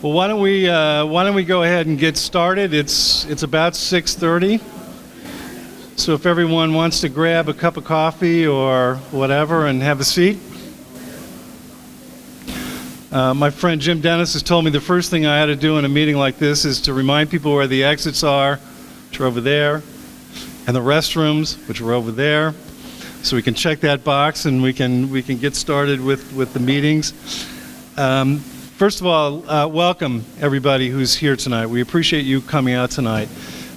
Well, why don't we go ahead and get started? It's about 6:30. So if everyone wants to grab a cup of coffee or whatever and have a seat. My friend Jim Dennis has told me the first thing I had to do in a meeting like this is to remind people where the exits are, which are over there, and the restrooms, which are over there, so we can check that box and we can get started with the meetings. First of all, welcome everybody who's here tonight. We appreciate you coming out tonight.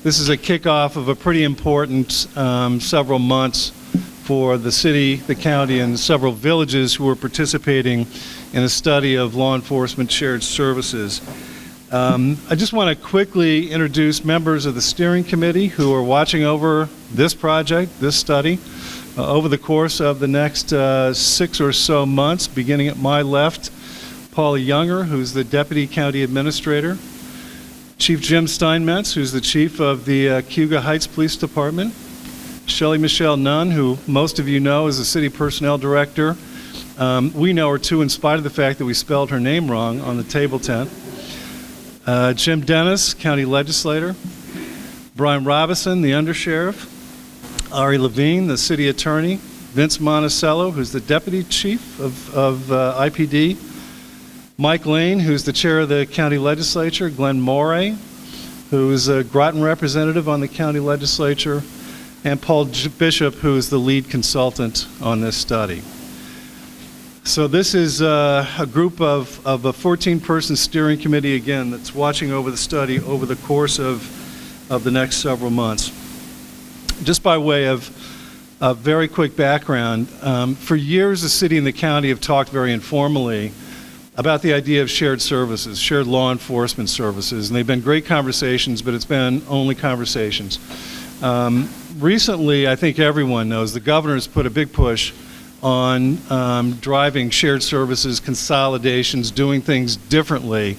This is a kickoff of a pretty important several months for the city, the county, and several villages who are participating in a study of law enforcement shared services. I just want to quickly introduce members of the steering committee who are watching over this project, this study, over the course of the next 6 or so months, beginning at my left. Paula Younger, who's the Deputy County Administrator. Chief Jim Steinmetz, who's the Chief of the Cayuga Heights Police Department. Shelley Michelle Nunn, who most of you know is the City Personnel Director. We know her too in spite of the fact that we spelled her name wrong on the table tent. Jim Dennis, County Legislator. Brian Robison, the Undersheriff. Ari Levine, the City Attorney. Vince Monticello, who's the Deputy Chief of IPD. Mike Lane, who's the chair of the county legislature, Glenn Morey, who's a Groton representative on the county legislature, and Paul Bishop, who is the lead consultant on this study. So this is a group of a 14-person steering committee, again, that's watching over the study over the course of the next several months. Just by way of a very quick background, for years the city and the county have talked very informally about the idea of shared services, shared law enforcement services, and they've been great conversations, but it's been only conversations. Recently, I think everyone knows, the governor's put a big push on driving shared services, consolidations, doing things differently,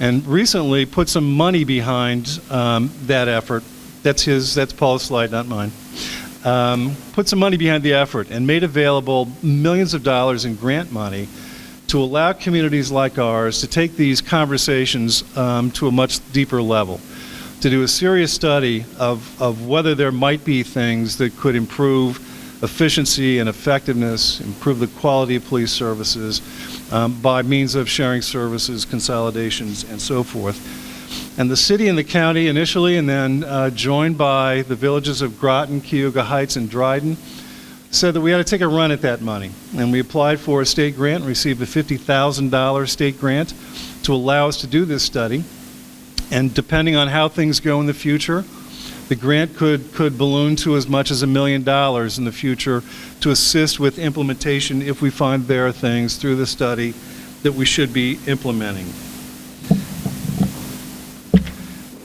and recently put some money behind that effort. That's Paul's slide, not mine. Put some money behind the effort and made available millions of dollars in grant money to allow communities like ours to take these conversations to a much deeper level, to do a serious study of whether there might be things that could improve efficiency and effectiveness, improve the quality of police services by means of sharing services, consolidations, and so forth. And the city and the county initially, and then joined by the villages of Groton, Cayuga Heights, and Dryden, said that we had to take a run at that money. And we applied for a state grant and received a $50,000 state grant to allow us to do this study. And depending on how things go in the future, the grant could balloon to as much as $1 million in the future to assist with implementation if we find there are things through the study that we should be implementing.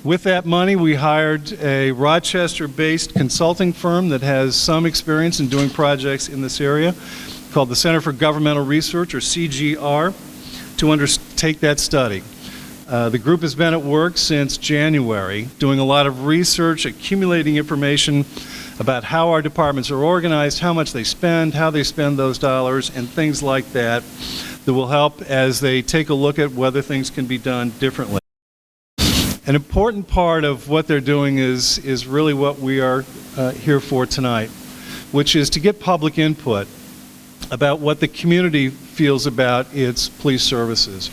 With that money, we hired a Rochester-based consulting firm that has some experience in doing projects in this area called the Center for Governmental Research, or CGR, to undertake that study. The group has been at work since January, doing a lot of research, accumulating information about how our departments are organized, how much they spend, how they spend those dollars, and things like that that will help as they take a look at whether things can be done differently. An important part of what they're doing is really what we are here for tonight, which is to get public input about what the community feels about its police services,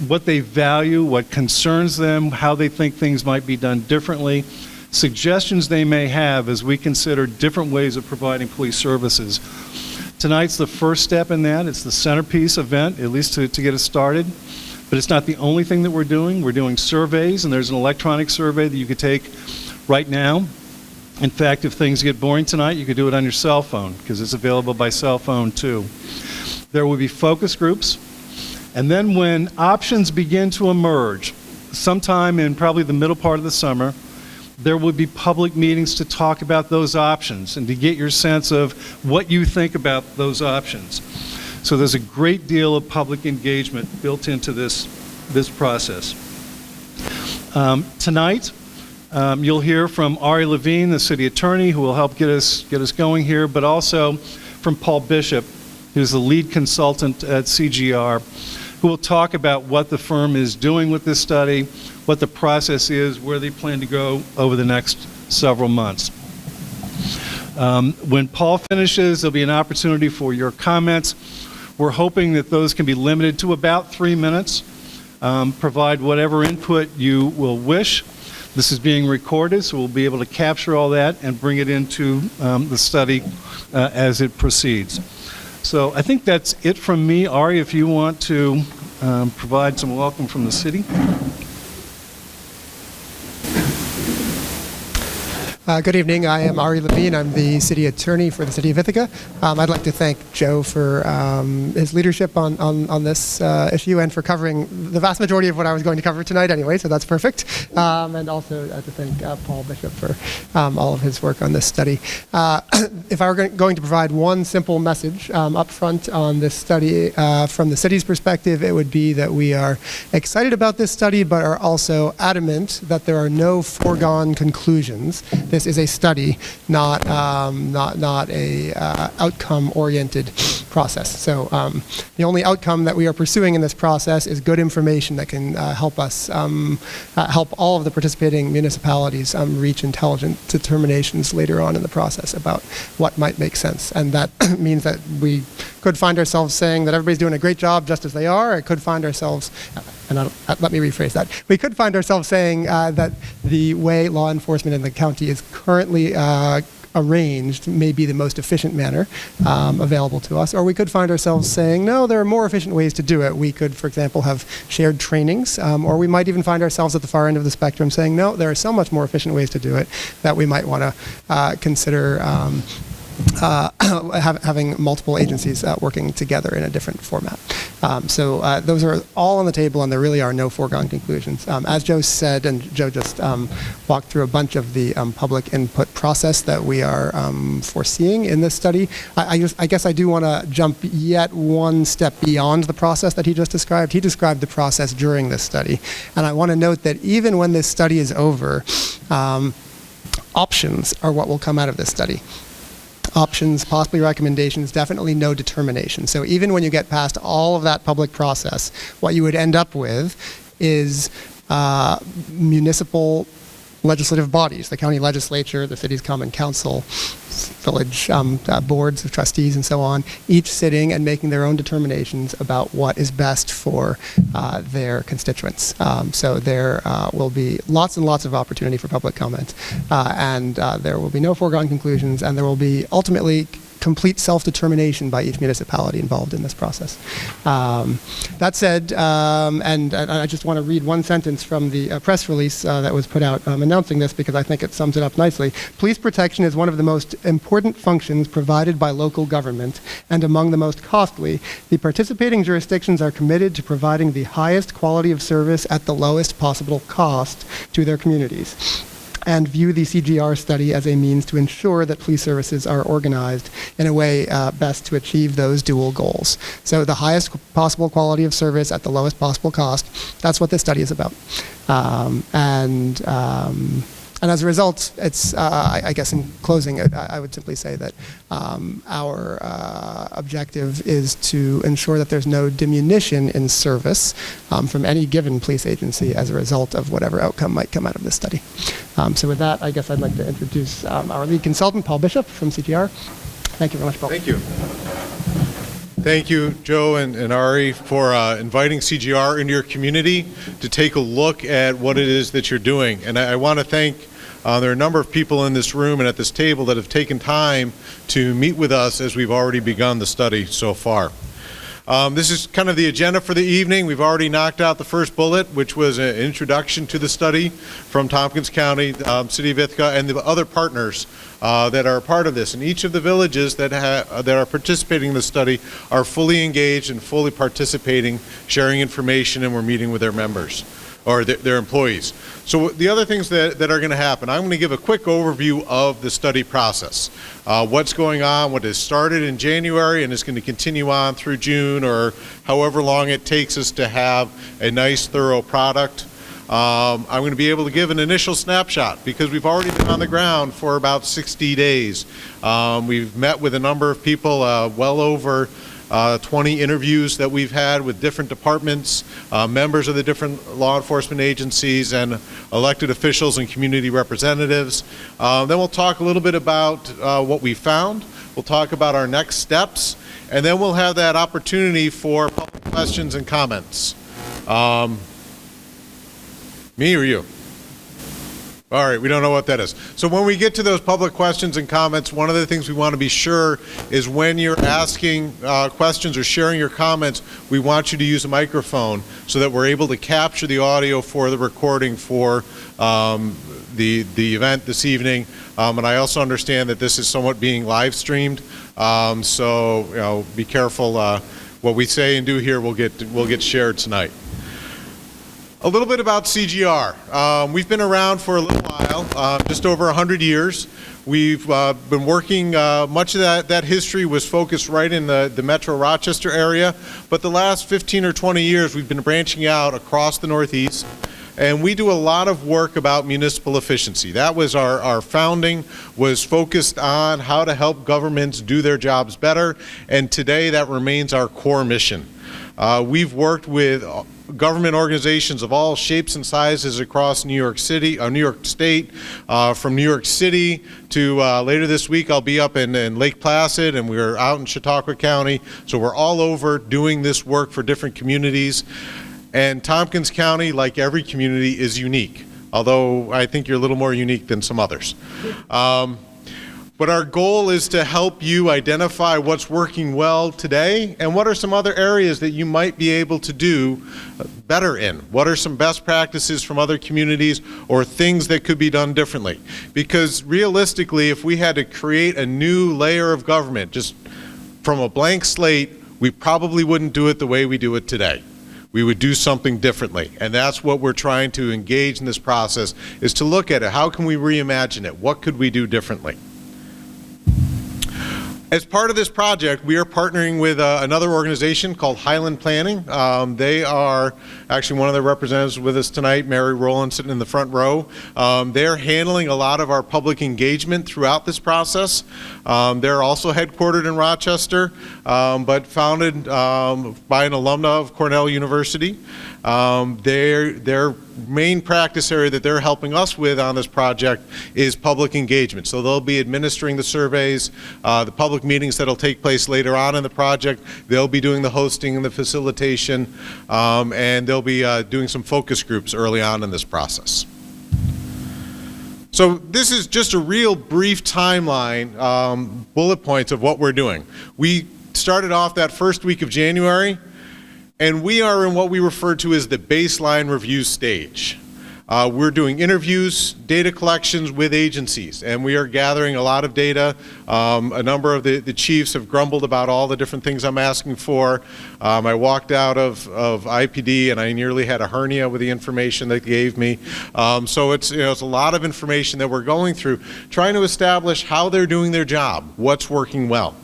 what they value, what concerns them, how they think things might be done differently, suggestions they may have as we consider different ways of providing police services. Tonight's the first step in that. It's the centerpiece event, at least to get us started. But it's not the only thing that we're doing. We're doing surveys, and there's an electronic survey that you could take right now. In fact, if things get boring tonight, you could do it on your cell phone, because it's available by cell phone too. There will be focus groups, and then when options begin to emerge, sometime in probably the middle part of the summer, there will be public meetings to talk about those options and to get your sense of what you think about those options. So there's a great deal of public engagement built into this process. Tonight, you'll hear from Ari Levine, the city attorney, who will help get us going here, but also from Paul Bishop, who's the lead consultant at CGR, who will talk about what the firm is doing with this study, what the process is, where they plan to go over the next several months. When Paul finishes, there'll be an opportunity for your comments. We're hoping that those can be limited to about 3 minutes. Provide whatever input you will wish. This is being recorded, so we'll be able to capture all that and bring it into the study as it proceeds. So I think that's it from me. Ari, if you want to provide some welcome from the city. Good evening. I am Ari Levine. I'm the city attorney for the city of Ithaca. I'd like to thank Joe for his leadership on this issue and for covering the vast majority of what I was going to cover tonight anyway, so that's perfect. And also to thank Paul Bishop for all of his work on this study. If I were going to provide one simple message up front on this study from the city's perspective, it would be that we are excited about this study but are also adamant that there are no foregone conclusions. This is a study, not a outcome-oriented process. So the only outcome that we are pursuing in this process is good information that can help us, help all of the participating municipalities reach intelligent determinations later on in the process about what might make sense. And that means that we could find ourselves saying that everybody's doing a great job just as they are. It could find ourselves, let me rephrase that. We could find ourselves saying that the way law enforcement in the county is currently arranged may be the most efficient manner available to us. Or we could find ourselves saying, no, there are more efficient ways to do it. We could, for example, have shared trainings, or we might even find ourselves at the far end of the spectrum saying, no, there are so much more efficient ways to do it that we might want to consider having multiple agencies working together in a different format. So those are all on the table, and there really are no foregone conclusions. As Joe said, and Joe just walked through a bunch of the public input process that we are foreseeing in this study. I guess I do want to jump yet one step beyond the process that he just described. He described the process during this study, and I want to note that even when this study is over, options are what will come out of this study. Options, possibly recommendations, definitely no determination. So even when you get past all of that public process, what you would end up with is municipal legislative bodies, the county legislature, the city's common council, village boards of trustees, and so on, each sitting and making their own determinations about what is best for their constituents. So there will be lots and lots of opportunity for public comment, and there will be no foregone conclusions, and there will be ultimately complete self-determination by each municipality involved in this process. That said, and I just want to read one sentence from the press release that was put out announcing this, because I think it sums it up nicely. Police protection is one of the most important functions provided by local government and among the most costly. The participating jurisdictions are committed to providing the highest quality of service at the lowest possible cost to their communities, and view the CGR study as a means to ensure that police services are organized in a way best to achieve those dual goals. So the highest possible quality of service at the lowest possible cost, that's what this study is about. And as a result, it's, I guess in closing, I would simply say that our objective is to ensure that there's no diminution in service from any given police agency as a result of whatever outcome might come out of this study. So with that, I guess I'd like to introduce our lead consultant, Paul Bishop from CGR. Thank you very much, Paul. Thank you. Thank you, Joe and Ari, for inviting CGR into your community to take a look at what it is that you're doing. And I want to thank there are a number of people in this room and at this table that have taken time to meet with us as we've already begun the study so far. This is kind of the agenda for the evening. We've already knocked out the first bullet, which was an introduction to the study from Tompkins County, City of Ithaca, and the other partners that are a part of this. And each of the villages that are participating in the study are fully engaged and fully participating, sharing information, and we're meeting with their members or their employees. So the other things that are going to happen, I'm going to give a quick overview of the study process. What's going on, what has started in January and is going to continue on through June or however long it takes us to have a nice, thorough product. I'm going to be able to give an initial snapshot because we've already been on the ground for about 60 days. We've met with a number of people, well over 20 interviews that we've had with different departments, members of the different law enforcement agencies, and elected officials and community representatives. Then we'll talk a little bit about what we found. We'll talk about our next steps, and then we'll have that opportunity for public questions and comments. Me or you? All right, we don't know what that is. So when we get to those public questions and comments, one of the things we want to be sure is when you're asking questions or sharing your comments, we want you to use a microphone so that we're able to capture the audio for the recording for the event this evening. And I also understand that this is somewhat being live streamed, so be careful. What we say and do here will get shared tonight. A little bit about CGR. We've been around for a little while, just over 100 years. We've been working, much of that history was focused right in the Metro Rochester area, but the last 15 or 20 years we've been branching out across the Northeast, and we do a lot of work about municipal efficiency. That was our founding, was focused on how to help governments do their jobs better, and today that remains our core mission. We've worked with government organizations of all shapes and sizes across New York City, New York State, from New York City to later this week I'll be up in Lake Placid, and we're out in Chautauqua County, so we're all over doing this work for different communities. And Tompkins County, like every community, is unique, although I think you're a little more unique than some others. But our goal is to help you identify what's working well today and what are some other areas that you might be able to do better in. What are some best practices from other communities or things that could be done differently? Because realistically, if we had to create a new layer of government just from a blank slate, we probably wouldn't do it the way we do it today. We would do something differently, and that's what we're trying to engage in this process, is to look at it. How can we reimagine it? What could we do differently? As part of this project, we are partnering with another organization called Highland Planning. They are actually one of the representatives with us tonight, Mary Rowland, sitting in the front row. They're handling a lot of our public engagement throughout this process. They're also headquartered in Rochester, but founded by an alumna of Cornell University. Their main practice area that they're helping us with on this project is public engagement. So they'll be administering the surveys, the public meetings that'll take place later on in the project. They'll be doing the hosting and the facilitation, and they'll be doing some focus groups early on in this process. So this is just a real brief timeline, bullet points of what we're doing. We started off that first week of January, and we are in what we refer to as the baseline review stage. We're doing interviews, data collections with agencies, and we are gathering a lot of data. A number of the chiefs have grumbled about all the different things I'm asking for. I walked out of IPD and I nearly had a hernia with the information they gave me. So it's a lot of information that we're going through, trying to establish how they're doing their job, what's working well.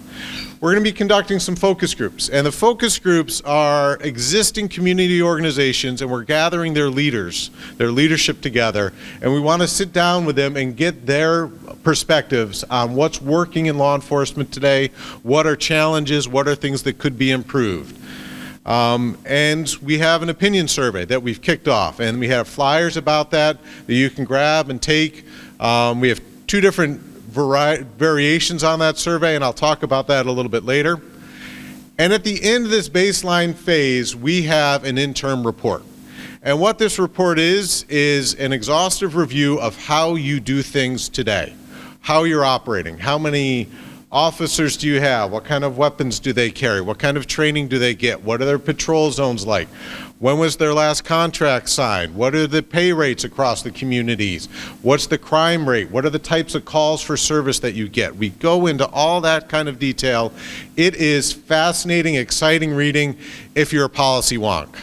We're going to be conducting some focus groups, and the focus groups are existing community organizations, and we're gathering their leaders, their leadership together, and we want to sit down with them and get their perspectives on what's working in law enforcement today, what are challenges, what are things that could be improved. And we have an opinion survey that we've kicked off, and we have flyers about that you can grab and take. We have two different variations on that survey, and I'll talk about that a little bit later. And at the end of this baseline phase, we have an interim report. And what this report is an exhaustive review of how you do things today, how you're operating, how many officers do you have, what kind of weapons do they carry, what kind of training do they get, what are their patrol zones like, when was their last contract signed, what are the pay rates across the communities, what's the crime rate, what are the types of calls for service that you get. We go into all that kind of detail. It is fascinating, exciting reading if you're a policy wonk.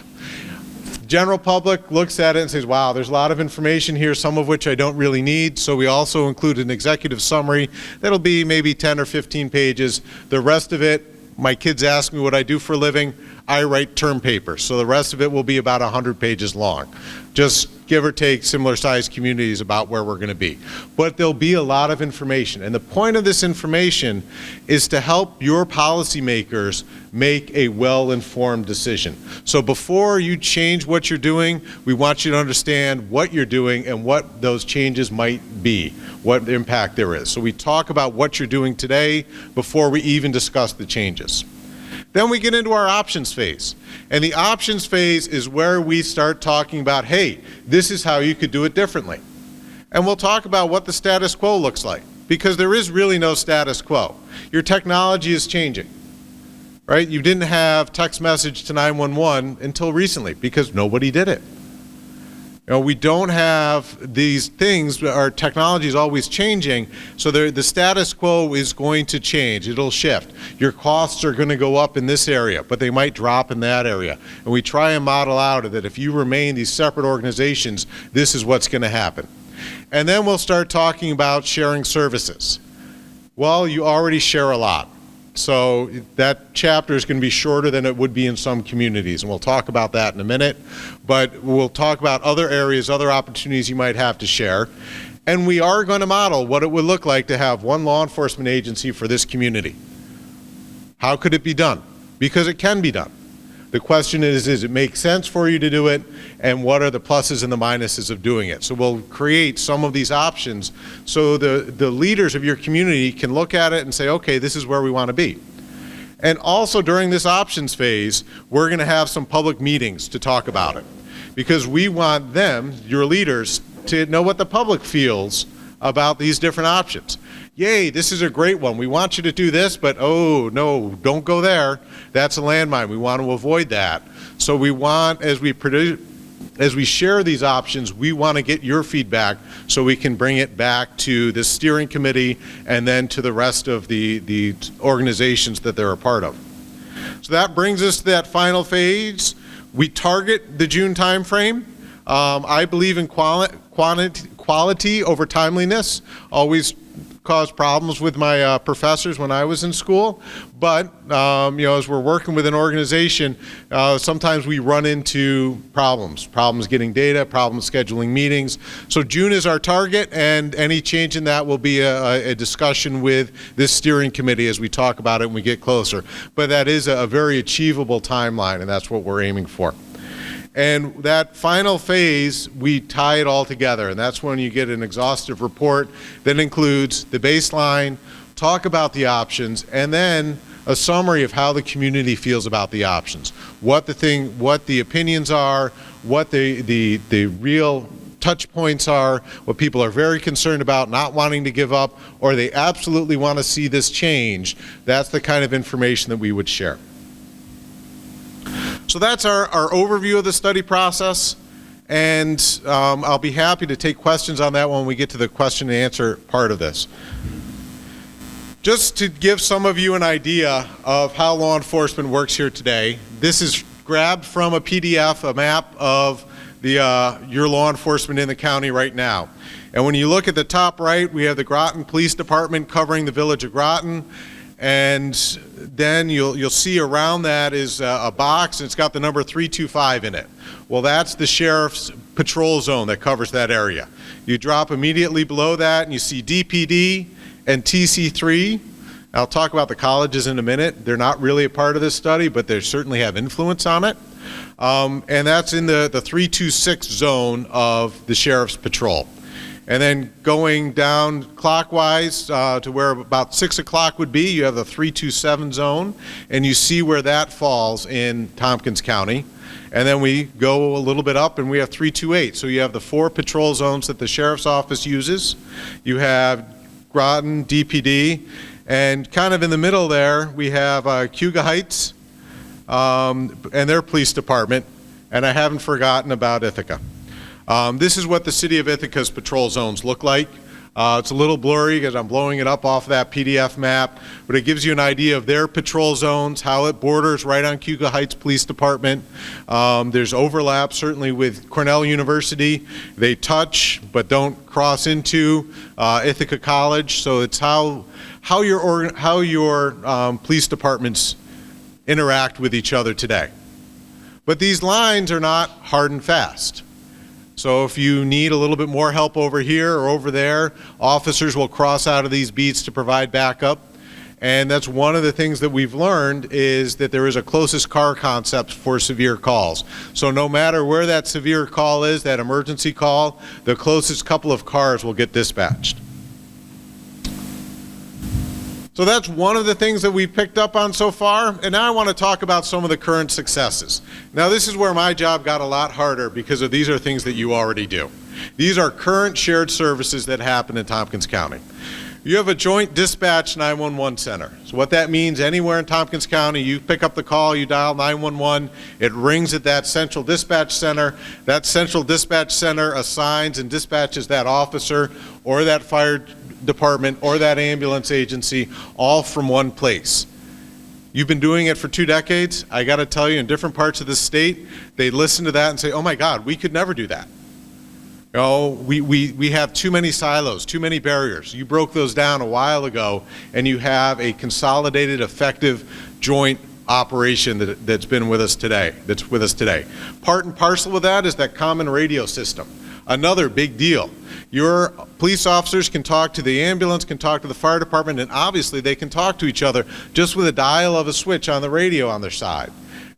General public looks at it and says, wow, there's a lot of information here, some of which I don't really need. So we also include an executive summary that'll be maybe 10 or 15 pages. The rest of it, my kids ask me what I do for a living. I write term papers, so the rest of it will be about 100 pages long. Just give or take similar sized communities about where we're going to be. But there'll be a lot of information. And the point of this information is to help your policymakers make a well-informed decision. So before you change what you're doing, we want you to understand what you're doing and what those changes might be, what impact there is. So we talk about what you're doing today before we even discuss the changes. Then we get into our options phase. And the options phase is where we start talking about, hey, this is how you could do it differently. And we'll talk about what the status quo looks like, because there is really no status quo. Your technology is changing, right? You didn't have text message to 911 until recently because nobody did it. You know, we don't have these things. Our technology is always changing, so the status quo is going to change. It'll shift. Your costs are going to go up in this area, but they might drop in that area. And we try and model out that if you remain these separate organizations, this is what's going to happen. And then we'll start talking about sharing services. Well, you already share a lot. So that chapter is going to be shorter than it would be in some communities, and we'll talk about that in a minute. But we'll talk about other areas, other opportunities you might have to share. And we are going to model what it would look like to have one law enforcement agency for this community. How could it be done? Because it can be done. The question is, does it make sense for you to do it, and what are the pluses and the minuses of doing it? So we'll create some of these options so the leaders of your community can look at it and say, okay, this is where we want to be. And also during this options phase, we're going to have some public meetings to talk about it, because we want them, your leaders, to know what the public feels about these different options. Yay, this is a great one. We want you to do this, but oh no, don't go there. That's a landmine. We want to avoid that. So we want, as we share these options, we want to get your feedback so we can bring it back to the steering committee and then to the rest of the organizations that they're a part of. So that brings us to that final phase. We target the June timeframe. I believe in quality over timeliness. Always caused problems with my professors when I was in school, but as we're working with an organization, sometimes we run into problems getting data, problems scheduling meetings. So June is our target, and any change in that will be a discussion with this steering committee as we talk about it and we get closer. But that is a very achievable timeline, and that's what we're aiming for. And that final phase, we tie it all together, and that's when you get an exhaustive report that includes the baseline, talk about the options, and then a summary of how the community feels about the options, what the opinions are, what the real touch points are, what people are very concerned about, not wanting to give up, or they absolutely want to see this change. That's the kind of information that we would share. So that's our overview of the study process, and I'll be happy to take questions on that when we get to the question and answer part of this. Just to give some of you an idea of how law enforcement works here today, this is grabbed from a PDF, a map of your law enforcement in the county right now. And when you look at the top right, we have the Groton Police Department covering the village of Groton. And then you'll see around that is a box, and it's got the number 325 in it. Well, that's the sheriff's patrol zone that covers that area. You drop immediately below that, and you see DPD and TC3. I'll talk about the colleges in a minute. They're not really a part of this study, but they certainly have influence on it. And that's in the 326 zone of the sheriff's patrol. And then going down clockwise to where about 6 o'clock would be, you have the 327 zone, and you see where that falls in Tompkins County. And then we go a little bit up and we have 328. So you have the 4 patrol zones that the sheriff's office uses. You have Groton, DPD, and kind of in the middle there we have Cayuga Heights and their police department, and I haven't forgotten about Ithaca. This is what the City of Ithaca's patrol zones look like. It's a little blurry because I'm blowing it up off of that PDF map, but it gives you an idea of their patrol zones, how it borders right on Cayuga Heights Police Department. There's overlap certainly with Cornell University. They touch but don't cross into Ithaca College, so it's how your police departments interact with each other today. But these lines are not hard and fast. So if you need a little bit more help over here or over there, officers will cross out of these beats to provide backup. And that's one of the things that we've learned, is that there is a closest car concept for severe calls. So no matter where that severe call is, that emergency call, the closest couple of cars will get dispatched. So that's one of the things that we've picked up on so far. And now I want to talk about some of the current successes. Now this is where my job got a lot harder, because these are things that you already do. These are current shared services that happen in Tompkins County. You have a joint dispatch 911 center. So what that means, anywhere in Tompkins County, you pick up the call, you dial 911, it rings at that central dispatch center. That central dispatch center assigns and dispatches that officer or that fire department or that ambulance agency, all from one place. You've been doing it for 2 decades. I got to tell you, in different parts of the state, they listen to that and say, oh my God, we could never do that. You know, we have too many silos, too many barriers. You broke those down a while ago, and you have a consolidated, effective, joint operation that's with us today. Part and parcel with that is that common radio system. Another big deal. Your police officers can talk to the ambulance, can talk to the fire department, and obviously they can talk to each other just with a dial of a switch on the radio on their side.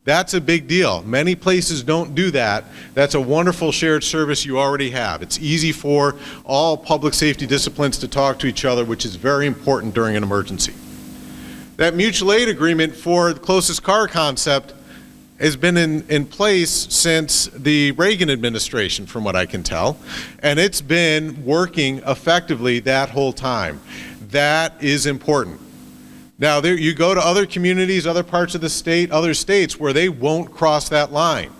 That's a big deal. Many places don't do that. That's a wonderful shared service you already have. It's easy for all public safety disciplines to talk to each other, which is very important during an emergency. That mutual aid agreement for the closest car concept has been in place since the Reagan administration, from what I can tell, and it's been working effectively that whole time. That is important. Now, you go to other communities, other parts of the state, other states, where they won't cross that line.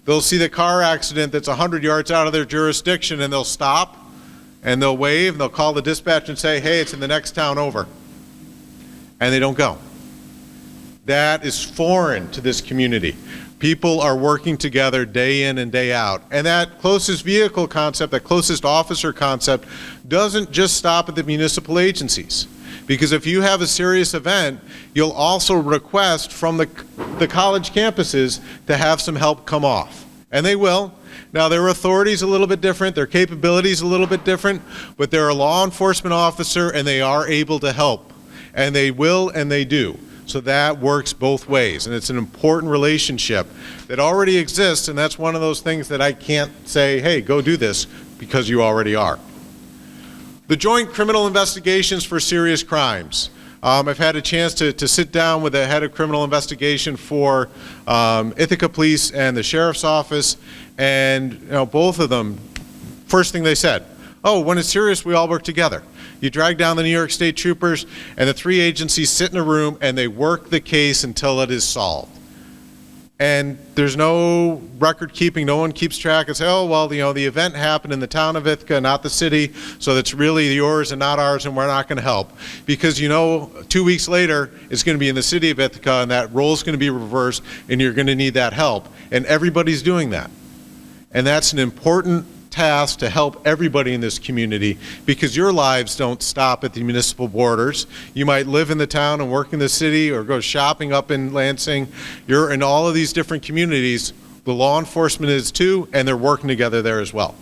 They'll see the car accident that's 100 yards out of their jurisdiction, and they'll stop, and they'll wave, and they'll call the dispatch and say, hey, it's in the next town over. And they don't go. That is foreign to this community. People are working together day in and day out. And that closest vehicle concept, that closest officer concept, doesn't just stop at the municipal agencies. Because if you have a serious event, you'll also request from the college campuses to have some help come off. And they will. Now, their authority's a little bit different, their capabilities a little bit different, but they're a law enforcement officer and they are able to help. And they will and they do. So that works both ways, and it's an important relationship that already exists, and that's one of those things that I can't say, hey, go do this, because you already are. The joint criminal investigations for serious crimes. I've had a chance to sit down with the head of criminal investigation for Ithaca Police and the Sheriff's Office, and both of them, first thing they said, oh, when it's serious, we all work together. You drag down the New York State Troopers, and the 3 agencies sit in a room and they work the case until it is solved. And there's no record keeping, no one keeps track and say, oh, well, the event happened in the town of Ithaca, not the city, so that's really yours and not ours, and we're not going to help. Because 2 weeks later, it's going to be in the city of Ithaca, and that role is going to be reversed, and you're going to need that help. And everybody's doing that. And that's an important task to help everybody in this community, because your lives don't stop at the municipal borders. You might live in the town and work in the city or go shopping up in Lansing. You're in all of these different communities. The law enforcement is too, and they're working together there as well.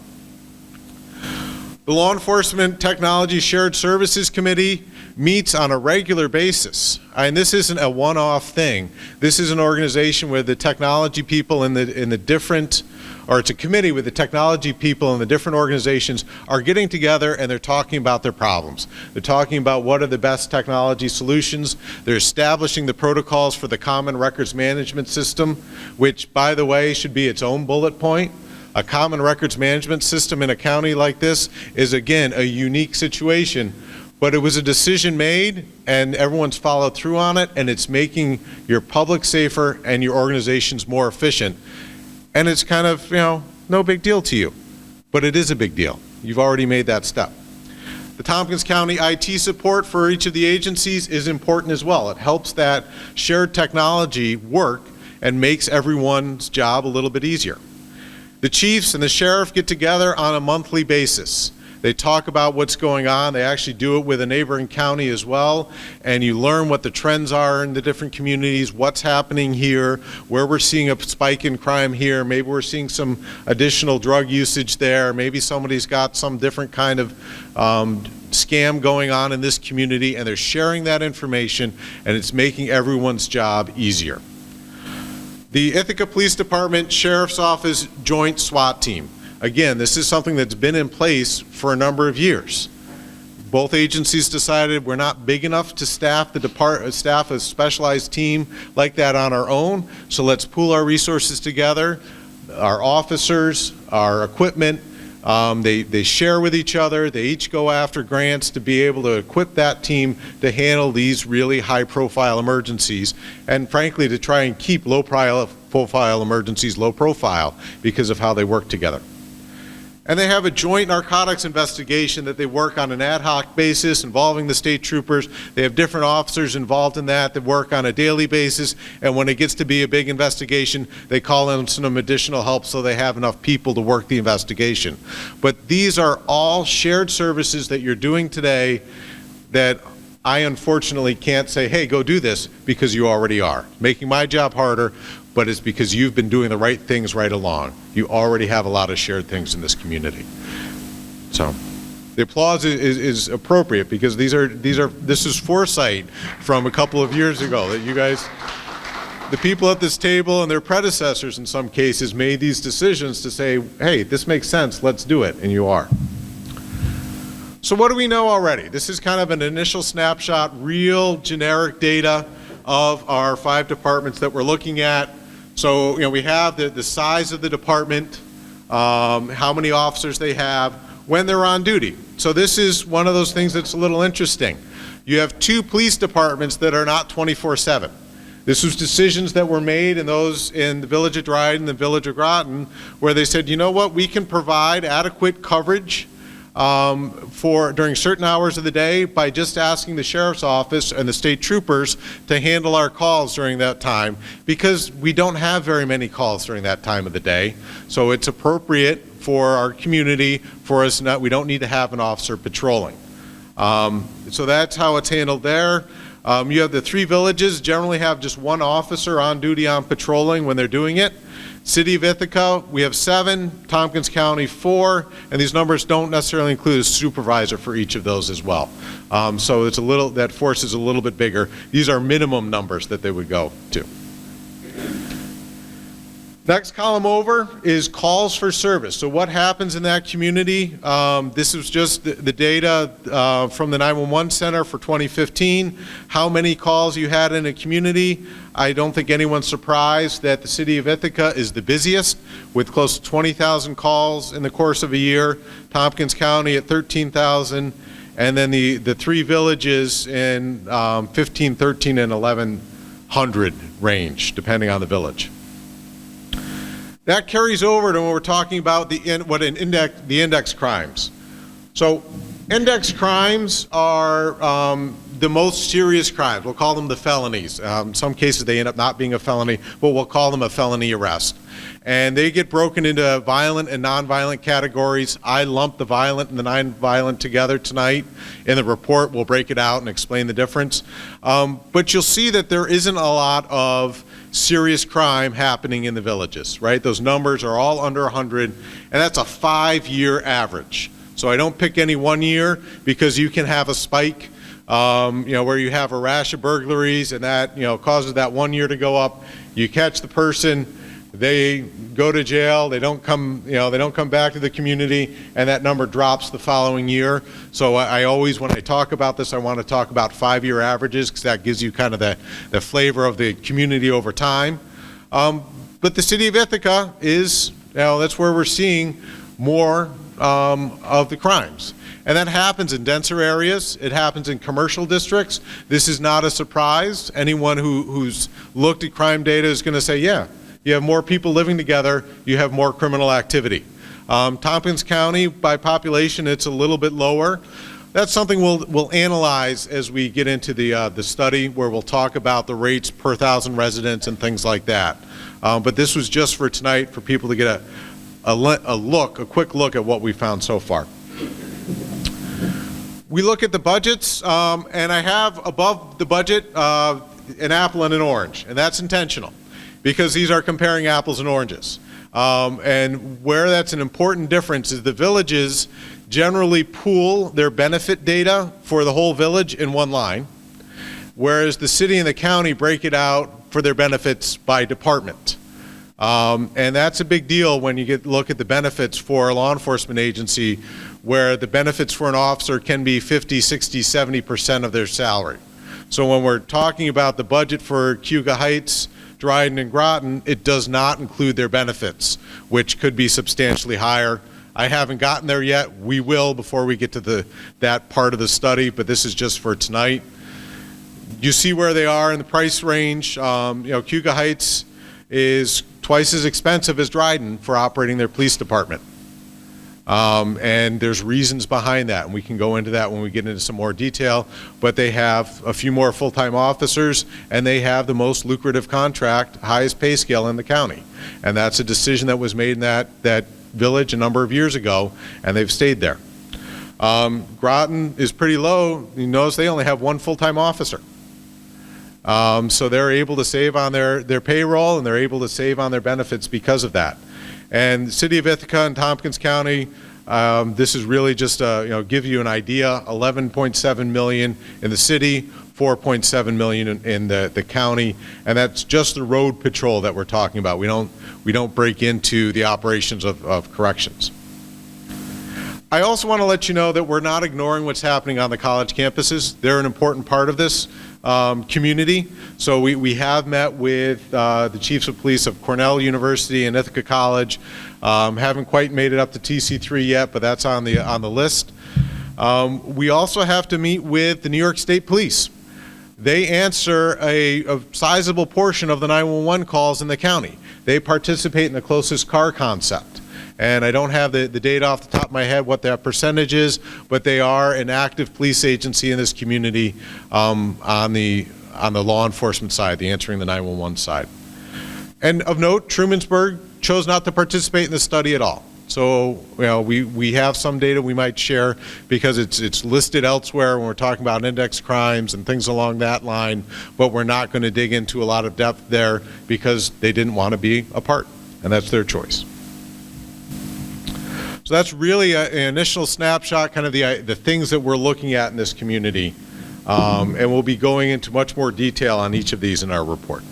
The Law Enforcement Technology Shared Services Committee meets on a regular basis. And this isn't a one-off thing. This is an organization where the technology people in the different, or it's a committee with the technology people in the different organizations are getting together and they're talking about their problems. They're talking about what are the best technology solutions. They're establishing the protocols for the Common Records Management System, which, by the way, should be its own bullet point. A Common Records Management System in a county like this is, again, a unique situation. But it was a decision made, and everyone's followed through on it, and it's making your public safer and your organizations more efficient. And it's kind of, no big deal to you. But it is a big deal. You've already made that step. The Tompkins County IT support for each of the agencies is important as well. It helps that shared technology work and makes everyone's job a little bit easier. The chiefs and the sheriff get together on a monthly basis. They talk about what's going on. They actually do it with a neighboring county as well, and you learn what the trends are in the different communities, what's happening here, where we're seeing a spike in crime here, maybe we're seeing some additional drug usage there, maybe somebody's got some different kind of scam going on in this community, and they're sharing that information, and it's making everyone's job easier. The Ithaca Police Department Sheriff's Office Joint SWAT Team. Again, this is something that's been in place for a number of years. Both agencies decided we're not big enough to staff a specialized team like that on our own, so let's pool our resources together, our officers, our equipment. They share with each other. They each go after grants to be able to equip that team to handle these really high-profile emergencies, and frankly, to try and keep low-profile emergencies low profile because of how they work together. And they have a joint narcotics investigation that they work on an ad hoc basis involving the state troopers. They have different officers involved in that work on a daily basis, and when it gets to be a big investigation, they call in some additional help so they have enough people to work the investigation. But these are all shared services that you're doing today that I unfortunately can't say, hey, go do this, because you already are. Making my job harder, but it's because you've been doing the right things right along. You already have a lot of shared things in this community. So the applause is appropriate, because this is foresight from a couple of years ago that you guys, the people at this table and their predecessors in some cases, made these decisions to say, hey, this makes sense, let's do it, and you are. So what do we know already? This is kind of an initial snapshot, real generic data of our 5 departments that we're looking at. So, we have the size of the department, how many officers they have, when they're on duty. So this is one of those things that's a little interesting. You have 2 police departments that are not 24/7. This was decisions that were made in the Village of Dryden and the Village of Groton, where they said, you know what, we can provide adequate coverage during certain hours of the day by just asking the Sheriff's Office and the state troopers to handle our calls during that time, because we don't have very many calls during that time of the day. So it's appropriate for our community for us we don't need to have an officer patrolling. So that's how it's handled there. You have the 3 villages generally have just 1 officer on duty on patrolling when they're doing it. City of Ithaca, we have 7, Tompkins County 4, and these numbers don't necessarily include a supervisor for each of those as well. So it's that force is a little bit bigger. These are minimum numbers that they would go to. Next column over is calls for service. So what happens in that community? This is just the data from the 911 center for 2015. How many calls you had in a community? I don't think anyone's surprised that the city of Ithaca is the busiest, with close to 20,000 calls in the course of a year. Tompkins County at 13,000, and then the 3 villages in 15, 13, and 1,100 range, depending on the village. That carries over to when we're talking about the index crimes. So index crimes are the most serious crimes. We'll call them the felonies. In some cases they end up not being a felony, but we'll call them a felony arrest. And they get broken into violent and nonviolent categories. I lump the violent and the nonviolent together tonight. In the report, we'll break it out and explain the difference. But you'll see that there isn't a lot of serious crime happening in the villages, right? Those numbers are all under 100, and that's a 5-year average. So I don't pick any one year, because you can have a spike, where you have a rash of burglaries, and that, causes that 1 year to go up. You catch the person, they go to jail, they don't come back to the community, and that number drops the following year. So I always, when I talk about this, I want to talk about 5-year averages, because that gives you kind of the flavor of the community over time. But the city of Ithaca is, that's where we're seeing more of the crimes. And that happens in denser areas. It happens in commercial districts. This is not a surprise. Anyone who's looked at crime data is going to say, yeah, you have more people living together, you have more criminal activity. Tompkins County, by population, it's a little bit lower. That's something we'll analyze as we get into the study, where we'll talk about the rates per 1,000 residents and things like that. But this was just for tonight, for people to get a quick look at what we found so far. We look at the budgets, and I have above the budget an apple and an orange, and that's intentional because these are comparing apples and oranges. And where that's an important difference is the villages generally pool their benefit data for the whole village in one line, whereas the city and the county break it out for their benefits by department. And that's a big deal when you look at the benefits for a law enforcement agency, where the benefits for an officer can be 50, 60, 70% of their salary. So when we're talking about the budget for Cayuga Heights, Dryden, and Groton, it does not include their benefits, which could be substantially higher. I haven't gotten there yet. We will before we get to that part of the study, but this is just for tonight. You see where they are in the price range. Cayuga Heights is twice as expensive as Dryden for operating their police department. And there's reasons behind that, and we can go into that when we get into some more detail, but they have a few more full-time officers, and they have the most lucrative contract, highest pay scale in the county. And that's a decision that was made in that village a number of years ago, and they've stayed there. Groton is pretty low. You notice they only have one full-time officer. So they're able to save on their payroll, and they're able to save on their benefits because of that. And the City of Ithaca and Tompkins County, this is really just give you an idea. 11.7 million in the city, 4.7 million in the county, and that's just the road patrol that we're talking about. We don't break into the operations of corrections. I also want to let you know that we're not ignoring what's happening on the college campuses. They're an important part of this community. So we have met with the chiefs of police of Cornell University and Ithaca College. Haven't quite made it up to TC3 yet, but that's on the list. We also have to meet with the New York State Police. They answer a sizable portion of the 911 calls in the county. They participate in the closest car concept. And I don't have the data off the top of my head what that percentage is, but they are an active police agency in this community on the law enforcement side, the answering the 911 side. And of note, Trumansburg chose not to participate in the study at all. So we have some data we might share because it's listed elsewhere when we're talking about index crimes and things along that line, but we're not going to dig into a lot of depth there because they didn't want to be a part, and that's their choice. So that's really an initial snapshot, kind of the things that we're looking at in this community. And we'll be going into much more detail on each of these in our report.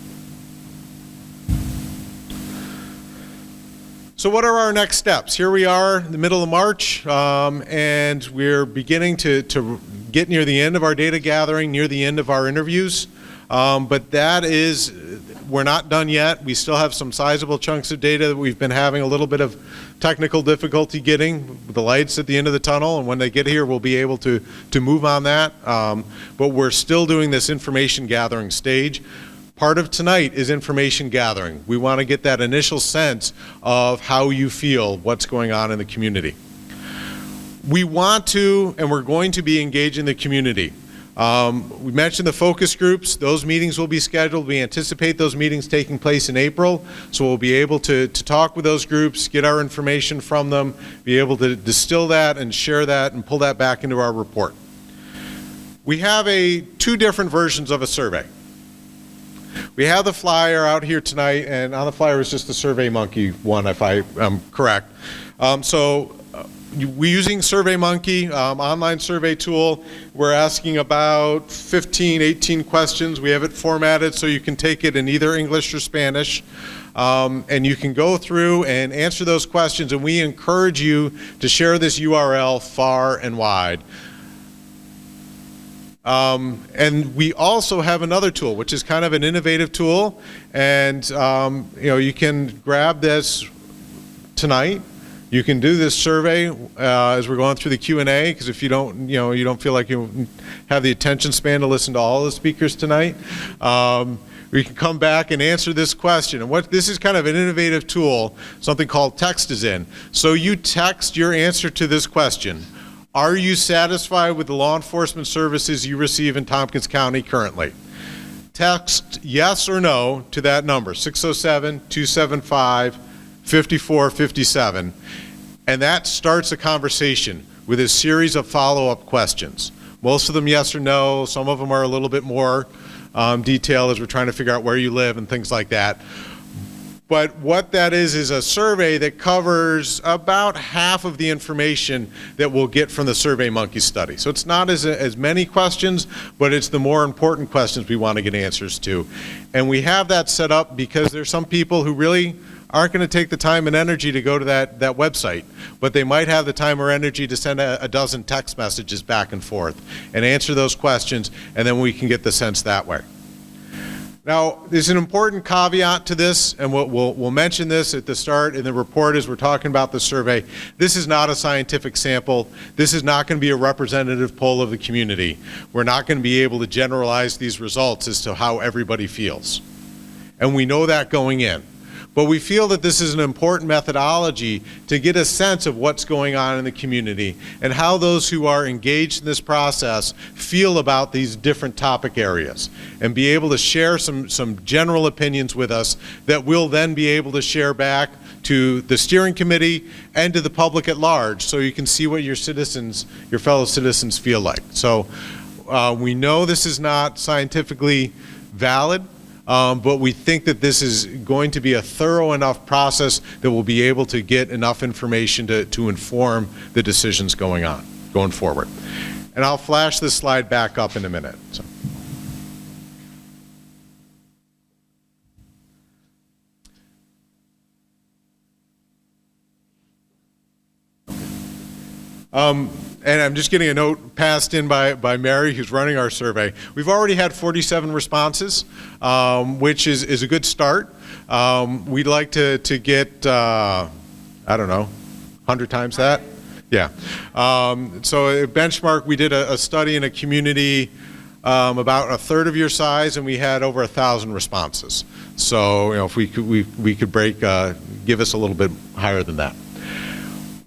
So what are our next steps? Here we are in the middle of March, and we're beginning to get near the end of our data gathering, near the end of our interviews. But we're not done yet. We still have some sizable chunks of data that we've been having a little bit of technical difficulty getting with the lights at the end of the tunnel, and when they get here we'll be able to move on that. But we're still doing this information gathering stage. Part of tonight is information gathering. We want to get that initial sense of how you feel, what's going on in the community. We want to, and we're going to be engaging the community. We mentioned the focus groups. Those meetings will be scheduled. We anticipate those meetings taking place in April, so we'll be able to talk with those groups, get our information from them, be able to distill that and share that and pull that back into our report. We have two different versions of a survey. We have the flyer out here tonight, and on the flyer is just the SurveyMonkey one, if I am correct. We're using SurveyMonkey, online survey tool. We're asking about 15, 18 questions. We have it formatted so you can take it in either English or Spanish. And you can go through and answer those questions, and we encourage you to share this URL far and wide. And we also have another tool, which is kind of an innovative tool, and you can grab this tonight. You can do this survey as we're going through the Q&A, because if you don't feel like you have the attention span to listen to all the speakers tonight, we can come back and answer this question. And this is kind of an innovative tool, something called Text is In. So you text your answer to this question. Are you satisfied with the law enforcement services you receive in Tompkins County currently? Text yes or no to that number, 607-275-5457, and that starts a conversation. with a series of follow-up questions. Most of them yes or no, some of them are a little bit more detailed as we're trying to figure out where you live and things like that. But what that is a survey that covers about half of the information that we'll get from the SurveyMonkey study. So it's not as many questions, but it's the more important questions we want to get answers to. And we have that set up because there's some people who really aren't going to take the time and energy to go to that website, but they might have the time or energy to send a dozen text messages back and forth and answer those questions, and then we can get the sense that way. Now, there's an important caveat to this, and we'll mention this at the start in the report as we're talking about the survey. This is not a scientific sample. This is not going to be a representative poll of the community. We're not going to be able to generalize these results as to how everybody feels. And we know that going in. But we feel that this is an important methodology to get a sense of what's going on in the community and how those who are engaged in this process feel about these different topic areas, and be able to share some general opinions with us that we'll then be able to share back to the steering committee and to the public at large, so you can see what your fellow citizens feel like. So we know this is not scientifically valid, but we think that this is going to be a thorough enough process that we'll be able to get enough information to inform the decisions going forward. And I'll flash this slide back up in a minute. So. And I'm just getting a note passed in by Mary, who's running our survey. We've already had 47 responses, which is a good start. We'd like to get, I don't know, 100 times that? Yeah. So a benchmark, we did a study in a community about a third of your size, and we had over 1,000 responses. So, if we could give us a little bit higher than that.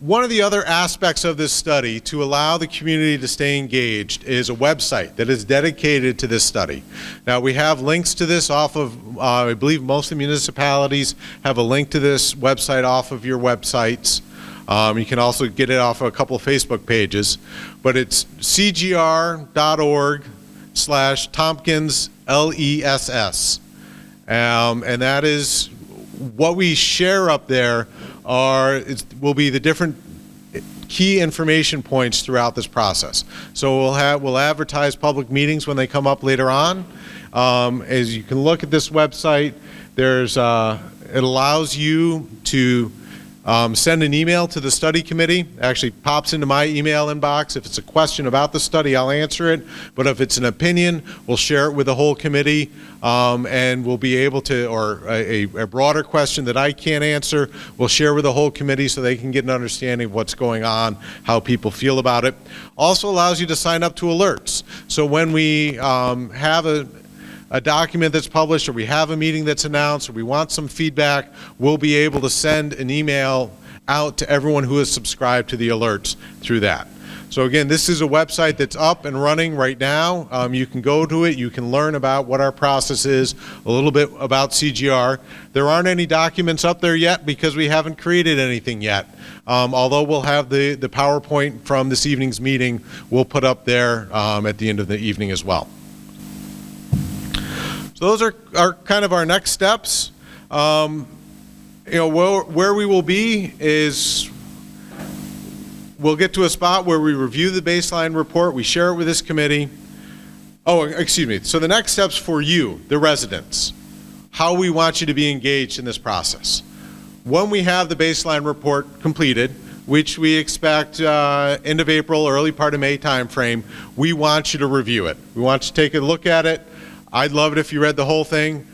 One of the other aspects of this study to allow the community to stay engaged is a website that is dedicated to this study. Now, we have links to this off of, I believe most of the municipalities have a link to this website off of your websites. You can also get it off of a couple of Facebook pages, but it's cgr.org/Tompkins LESS. And that is what we share up there will be the different key information points throughout this process. So we'll advertise public meetings when they come up later on. As you can look at this website, it allows you to send an email to the study committee. It actually pops into my email inbox. If it's a question about the study, I'll answer it. But if it's an opinion, we'll share it with the whole committee, and we'll be able to, or a broader question that I can't answer, we'll share with the whole committee so they can get an understanding of what's going on, how people feel about it. Also allows you to sign up to alerts. So when we have a document that's published, or we have a meeting that's announced, or we want some feedback, we'll be able to send an email out to everyone who has subscribed to the alerts through that. So again, this is a website that's up and running right now. You can go to it, you can learn about what our process is, a little bit about CGR. There aren't any documents up there yet because we haven't created anything yet. Although we'll have the PowerPoint from this evening's meeting, we'll put up there at the end of the evening as well. So those are kind of our next steps. Where we will be is we'll get to a spot where we review the baseline report, we share it with this committee. Oh, excuse me. So the next steps for you, the residents, how we want you to be engaged in this process. When we have the baseline report completed, which we expect end of April, early part of May timeframe, we want you to review it. We want you to take a look at it. I'd love it if you read the whole thing.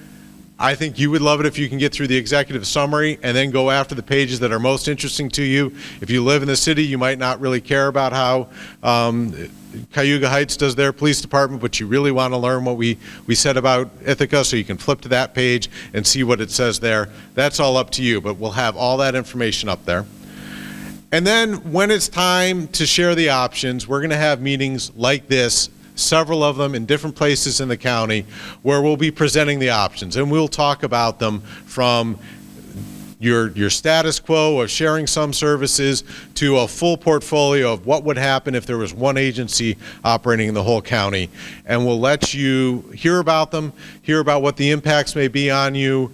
I think you would love it if you can get through the executive summary and then go after the pages that are most interesting to you. If you live in the city, you might not really care about how Cayuga Heights does their police department, but you really want to learn what we said about Ithaca, so you can flip to that page and see what it says there. That's all up to you, but we'll have all that information up there. And then when it's time to share the options, we're going to have meetings like this, several of them in different places in the county, where we'll be presenting the options, and we'll talk about them from your status quo of sharing some services to a full portfolio of what would happen if there was one agency operating in the whole county. And we'll let you hear about them, hear about what the impacts may be on you,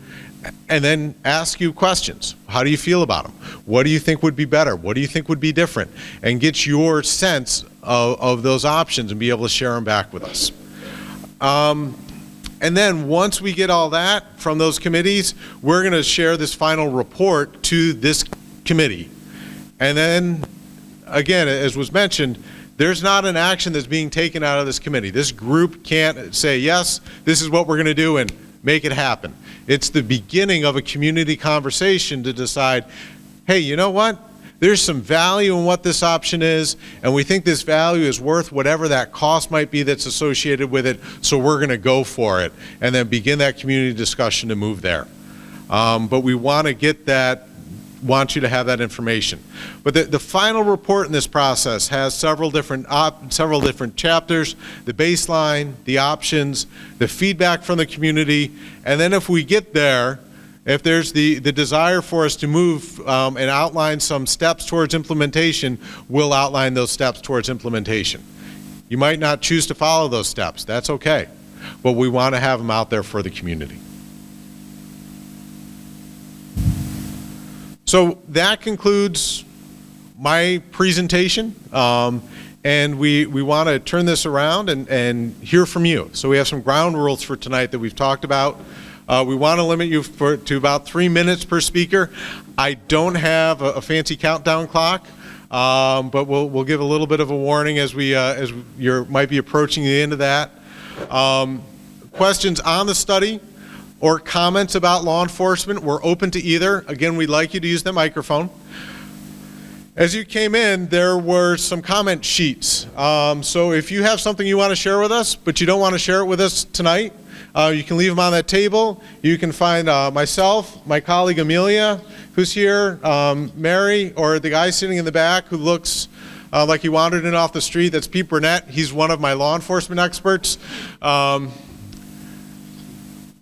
and then ask you questions. How do you feel about them? What do you think would be better? What do you think would be different? And get your sense of those options and be able to share them back with us. And then once we get all that from those committees, we're going to share this final report to this committee. And then, again, as was mentioned, there's not an action that's being taken out of this committee. This group can't say, yes, this is what we're going to do and make it happen. It's the beginning of a community conversation to decide, hey, you know what? There's some value in what this option is, and we think this value is worth whatever that cost might be that's associated with it, so we're going to go for it, and then begin that community discussion to move there. But we want to get that, want you to have that information. But the final report in this process has several different chapters: the baseline, the options, the feedback from the community, and then if we get there, if there's the desire for us to move and outline some steps towards implementation, we'll outline those steps towards implementation. You might not choose to follow those steps. That's okay. But we want to have them out there for the community. So that concludes my presentation. And we want to turn this around and hear from you. So we have some ground rules for tonight that we've talked about. We want to limit you to about 3 minutes per speaker. I don't have a fancy countdown clock, but we'll give a little bit of a warning as you might be approaching the end of that. Questions on the study or comments about law enforcement, we're open to either. Again, we'd like you to use the microphone. As you came in, there were some comment sheets. So if you have something you want to share with us, but you don't want to share it with us tonight, you can leave them on that table. You can find myself, my colleague Amelia, who's here, Mary, or the guy sitting in the back who looks like he wandered in off the street. That's Pete Burnett. He's one of my law enforcement experts.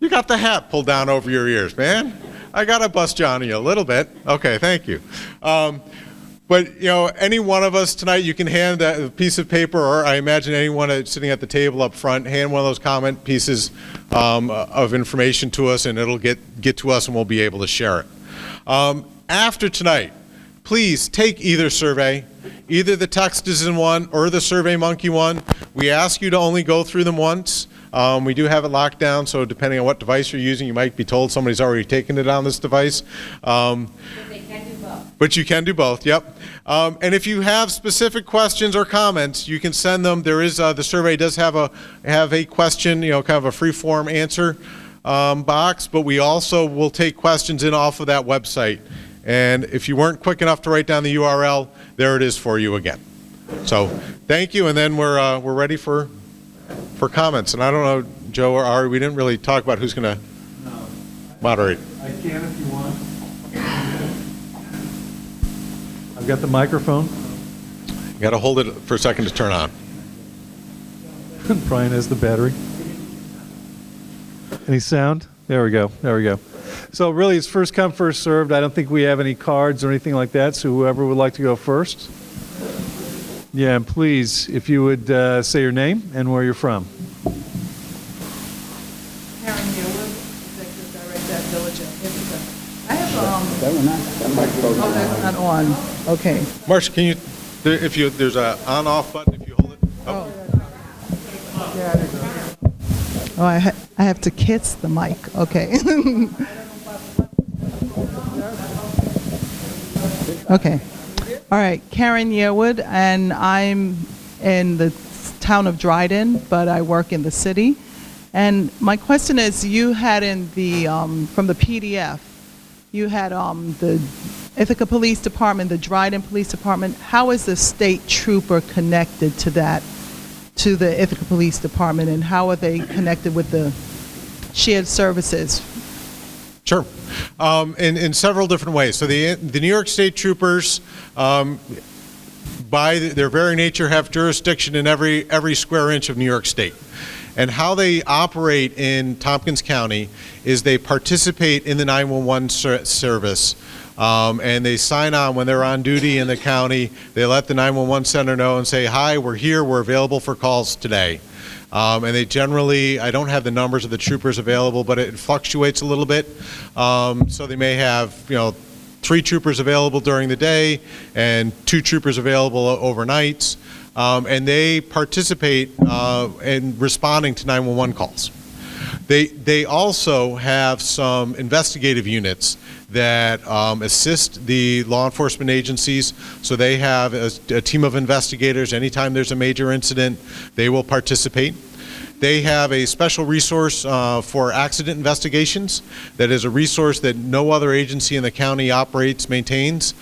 You got the hat pulled down over your ears, man. I got to bust Johnny a little bit. Okay, thank you. But, you know, any one of us tonight, you can hand a piece of paper, or I imagine anyone sitting at the table up front, hand one of those comment pieces of information to us, and it'll get to us, and we'll be able to share it. After tonight, please take either survey, either the text is in one or the SurveyMonkey one. We ask you to only go through them once. We do have it locked down, so depending on what device you're using, you might be told somebody's already taken it on this device. But you can do both, yep. And if you have specific questions or comments, you can send them. There is the survey does have a question, you know, kind of a free form answer box, but we also will take questions in off of that website. And if you weren't quick enough to write down the URL, there it is for you again. So thank you, and then we're ready for comments. And I don't know, Joe or Ari, we didn't really talk about who's going to moderate. I can if you want. I've got the microphone. You got to hold it for a second to turn on. Brian has the battery. Any sound? There we go. There we go. So really, it's first come, first served. I don't think we have any cards or anything like that, so whoever would like to go first. Yeah, and please, if you would say your name and where you're from. Karen Yearwood, Executive Director at Village of Ithaca. I have oh, that's not on. Okay. Marcia, can you, there's a on-off button if you hold it. Oh. Oh, I have to kiss the mic. Okay. Okay. All right. Karen Yearwood, and I'm in the town of Dryden, but I work in the city. And my question is, you had in the from the PDF, you had the Ithaca Police Department, the Dryden Police Department. How is the state trooper connected to that, to the Ithaca Police Department, and how are they connected with the shared services? Sure. In several different ways. So the New York State Troopers, by their very nature, have jurisdiction in every square inch of New York State. And how they operate in Tompkins County is they participate in the 911 service. And they sign on when they're on duty in the county. They let the 911 center know and say, hi, we're here, we're available for calls today. And they generally, I don't have the numbers of the troopers available, but it fluctuates a little bit. So they may have, 3 troopers available during the day and 2 troopers available overnights. And they participate in responding to 911 calls. They also have some investigative units that assist the law enforcement agencies. So they have a team of investigators. Anytime there's a major incident, they will participate. They have a special resource for accident investigations. That is a resource that no other agency in the county maintains.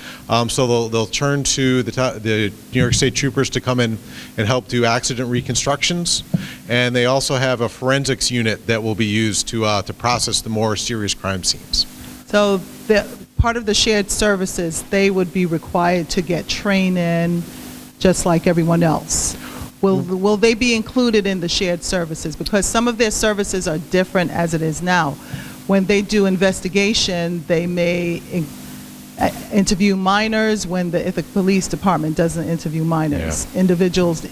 So they'll turn to the New York State Troopers to come in and help do accident reconstructions. And they also have a forensics unit that will be used to process the more serious crime scenes. So part of the shared services, they would be required to get training just like everyone else. Will they be included in the shared services? Because some of their services are different as it is now. When they do investigation, they may interview minors when if the police department doesn't interview minors. Yeah.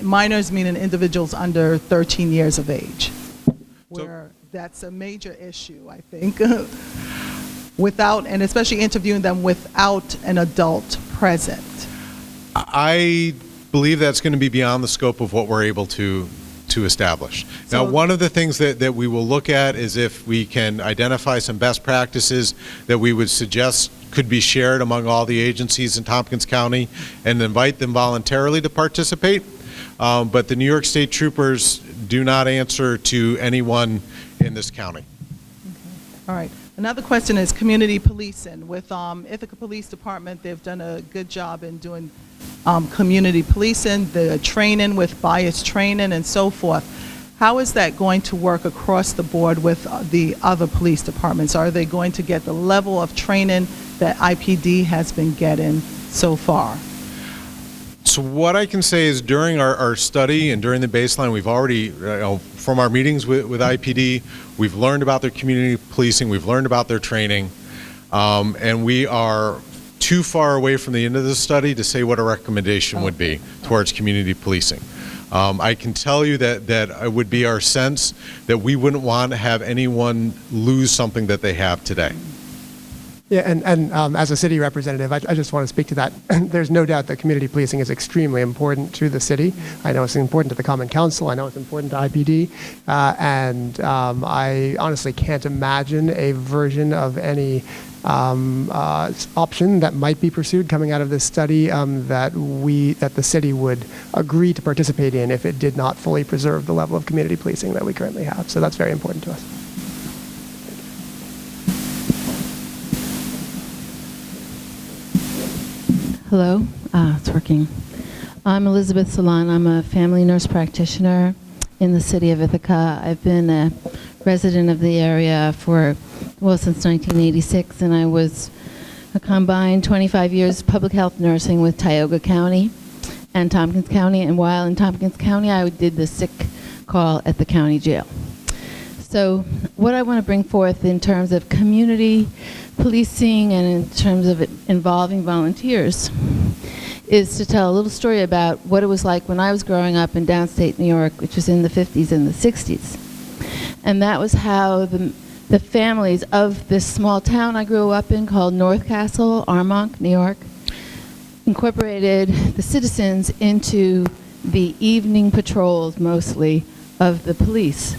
Minors meaning individuals under 13 years of age, where that's a major issue, I think. And especially interviewing them without an adult present. I believe that's going to be beyond the scope of what we're able to establish. Now, one of the things that we will look at is if we can identify some best practices that we would suggest could be shared among all the agencies in Tompkins County and invite them voluntarily to participate. But the New York State Troopers do not answer to anyone in this county. Okay. All right. Another question is community policing. With Ithaca Police Department, they've done a good job in doing community policing, the training with bias training and so forth. How is that going to work across the board with the other police departments? Are they going to get the level of training that IPD has been getting so far? So what I can say is during our study and during the baseline, we've already, from our meetings with IPD, we've learned about their community policing, we've learned about their training, and we are too far away from the end of the study to say what a recommendation would be towards community policing. I can tell you that it would be our sense that we wouldn't want to have anyone lose something that they have today. Yeah, and as a city representative, I just want to speak to that. There's no doubt that community policing is extremely important to the city. I know it's important to the Common Council. I know it's important to IPD. And I honestly can't imagine a version of any option that might be pursued coming out of this study that the city would agree to participate in if it did not fully preserve the level of community policing that we currently have. So that's very important to us. Hello, it's working. I'm Elizabeth Salon. I'm a family nurse practitioner in the city of Ithaca. I've been a resident of the area since 1986, and I was a combined 25 years public health nursing with Tioga County and Tompkins County, and while in Tompkins County, I did the sick call at the county jail. So what I want to bring forth in terms of community policing and in terms of it involving volunteers is to tell a little story about what it was like when I was growing up in downstate New York, which was in the 50s and the 60s. And that was how the families of this small town I grew up in called North Castle, Armonk, New York, incorporated the citizens into the evening patrols, mostly, of the police.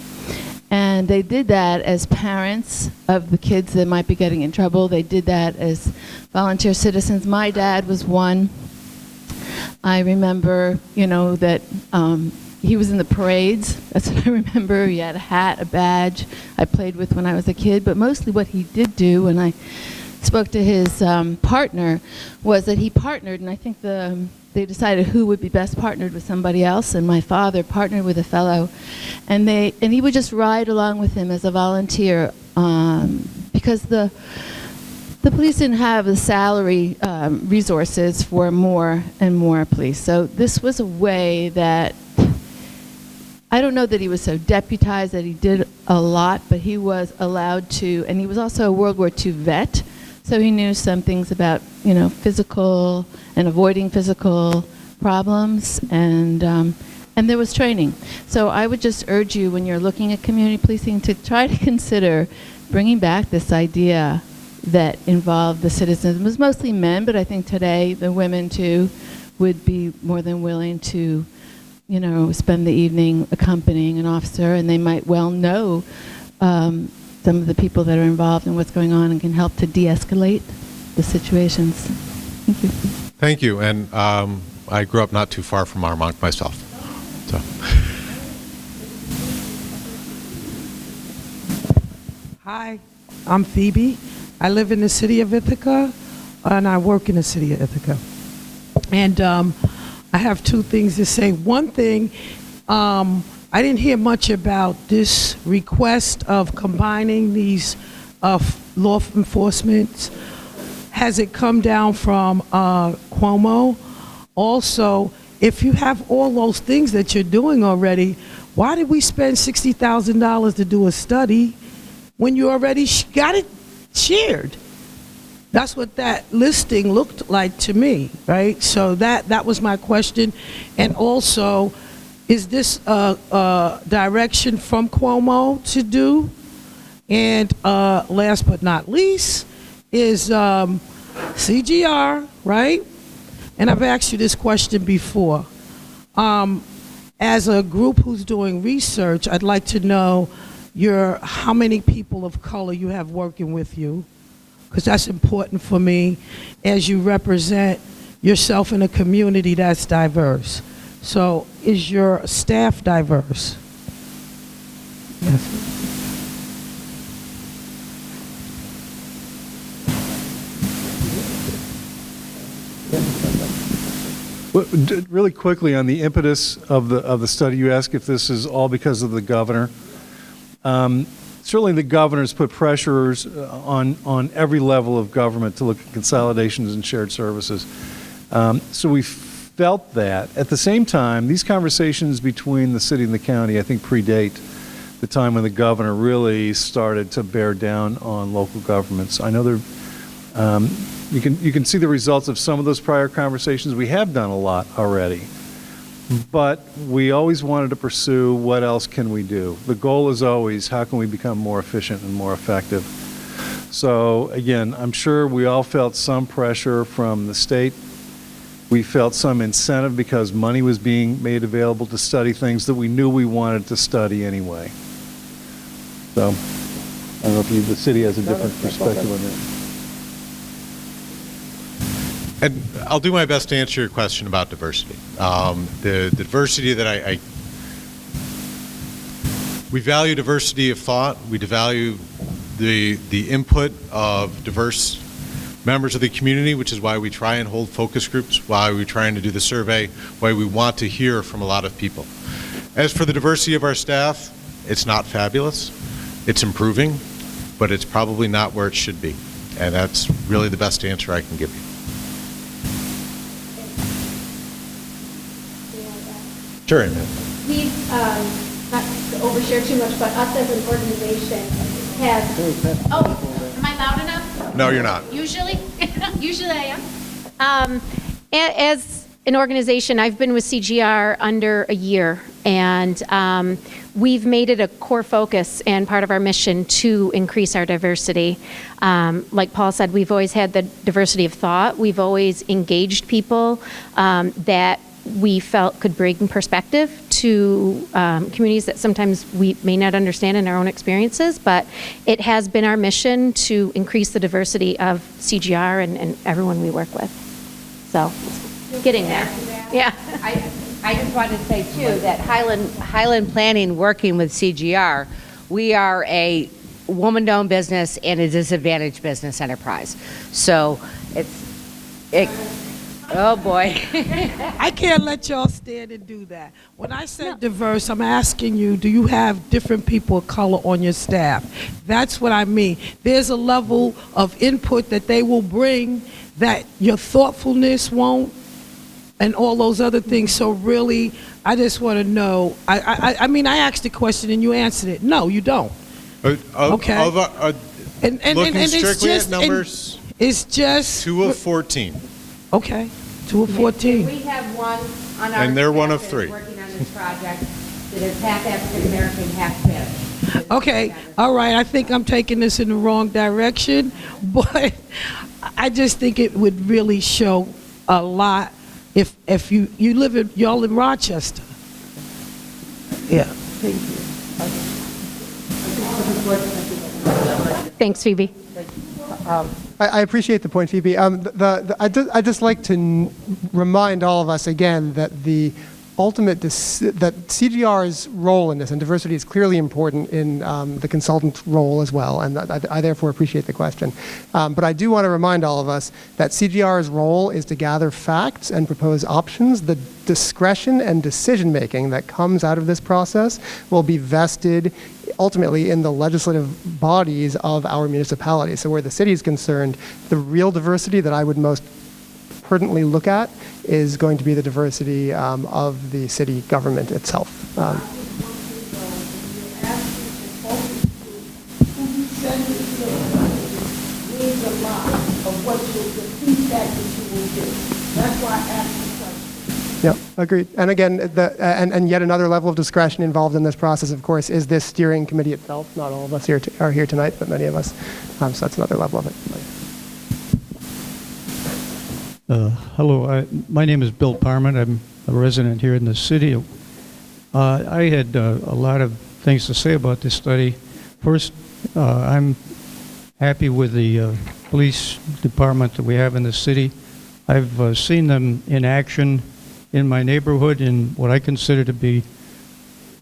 And they did that as parents of the kids that might be getting in trouble. They did that as volunteer citizens. My dad was one. I remember, that he was in the parades. That's what I remember. He had a hat, a badge I played with when I was a kid. But mostly what he did do when I spoke to his partner was that he partnered, and I think they decided who would be best partnered with somebody else, and my father partnered with a fellow, and he would just ride along with him as a volunteer because the police didn't have the salary resources for more and more police. So this was a way that I don't know that he was so deputized that he did a lot, but he was allowed to, and he was also a World War II vet, so he knew some things about, physical and avoiding physical problems, and there was training. So I would just urge you, when you're looking at community policing, to try to consider bringing back this idea that involved the citizens. It was mostly men, but I think today the women too would be more than willing to spend the evening accompanying an officer, and they might well know some of the people that are involved in what's going on and can help to de-escalate the situations. Thank you. Thank you. And I grew up not too far from Armonk myself. So. Hi, I'm Phoebe. I live in the city of Ithaca, and I work in the city of Ithaca. And I have two things to say. One thing, I didn't hear much about this request of combining these law enforcement. Has it come down from Cuomo? Also, if you have all those things that you're doing already, why did we spend $60,000 to do a study when you already got it shared? That's what that listing looked like to me, right? So that was my question. And also, is this a direction from Cuomo to do? And last but not least is CGR, right? And I've asked you this question before. As a group who's doing research, I'd like to know how many people of color you have working with you, because that's important for me as you represent yourself in a community that's diverse. So is your staff diverse? Yes. Really quickly on the impetus of the study, you ask if this is all because of the governor. Certainly the governor's put pressures on every level of government to look at consolidations and shared services. So we felt that. At the same time, these conversations between the city and the county, I think, predate the time when the governor really started to bear down on local governments. I know you can see the results of some of those prior conversations. We have done a lot already. But we always wanted to pursue what else can we do. The goal is always how can we become more efficient and more effective. So again, I'm sure we all felt some pressure from the state. We felt some incentive because money was being made available to study things that we knew we wanted to study anyway. So I don't know if the city has a different perspective on that. And I'll do my best to answer your question about diversity. The diversity that we value diversity of thought. We value the input of diverse members of the community, which is why we try and hold focus groups, why we're trying to do the survey, why we want to hear from a lot of people. As for the diversity of our staff, it's not fabulous. It's improving, but it's probably not where it should be. And that's really the best answer I can give you. Sure, Amen. We've, not to overshare too much, but us as an organization have, am I loud enough? No, you're not. Usually? Usually I am. As an organization, I've been with CGR under a year, and we've made it a core focus and part of our mission to increase our diversity. Like Paul said, we've always had the diversity of thought. We've always engaged people that we felt could bring perspective to communities that sometimes we may not understand in our own experiences, but it has been our mission to increase the diversity of CGR and everyone we work with. So, getting there. Yeah. I just wanted to say, too, that Highland Planning, working with CGR, we are a woman-owned business and a disadvantaged business enterprise. So, oh boy. I can't let y'all stand and do that. When I said diverse, I'm asking you, do you have different people of color on your staff? That's what I mean. There's a level of input that they will bring that your thoughtfulness won't and all those other things. So really, I just want to know. I mean, I asked the question and you answered it. No, you don't. Okay. And looking it's strictly just at numbers, it's just 2 of 14. Okay, 2 of 14. We have one on our And they're one of staff that is 3. working on this project that is half African American, half Spanish. Okay, all right. I think I'm taking this in the wrong direction, but I just think it would really show a lot if you live in y'all in Rochester. Yeah. Thank you. Thanks, Phoebe. I appreciate the point, Phoebe. I'd just like to remind all of us again that the ultimate that CGR's role in this, and diversity is clearly important in the consultant role as well, and I therefore appreciate the question. But I do want to remind all of us that CGR's role is to gather facts and propose options. The discretion and decision-making that comes out of this process will be vested ultimately in the legislative bodies of our municipalities. So where the city is concerned, the real diversity that I would most prudently look at is going to be the diversity of the city government itself. Yeah, agreed. And again, and yet another level of discretion involved in this process, of course, is this steering committee itself. Not all of us are here tonight, but many of us. So that's another level of it. Hello, my name is Bill Parman. I'm a resident here in the city. I had a lot of things to say about this study. First, I'm happy with the police department that we have in the city. I've seen them in action in my neighborhood in what I consider to be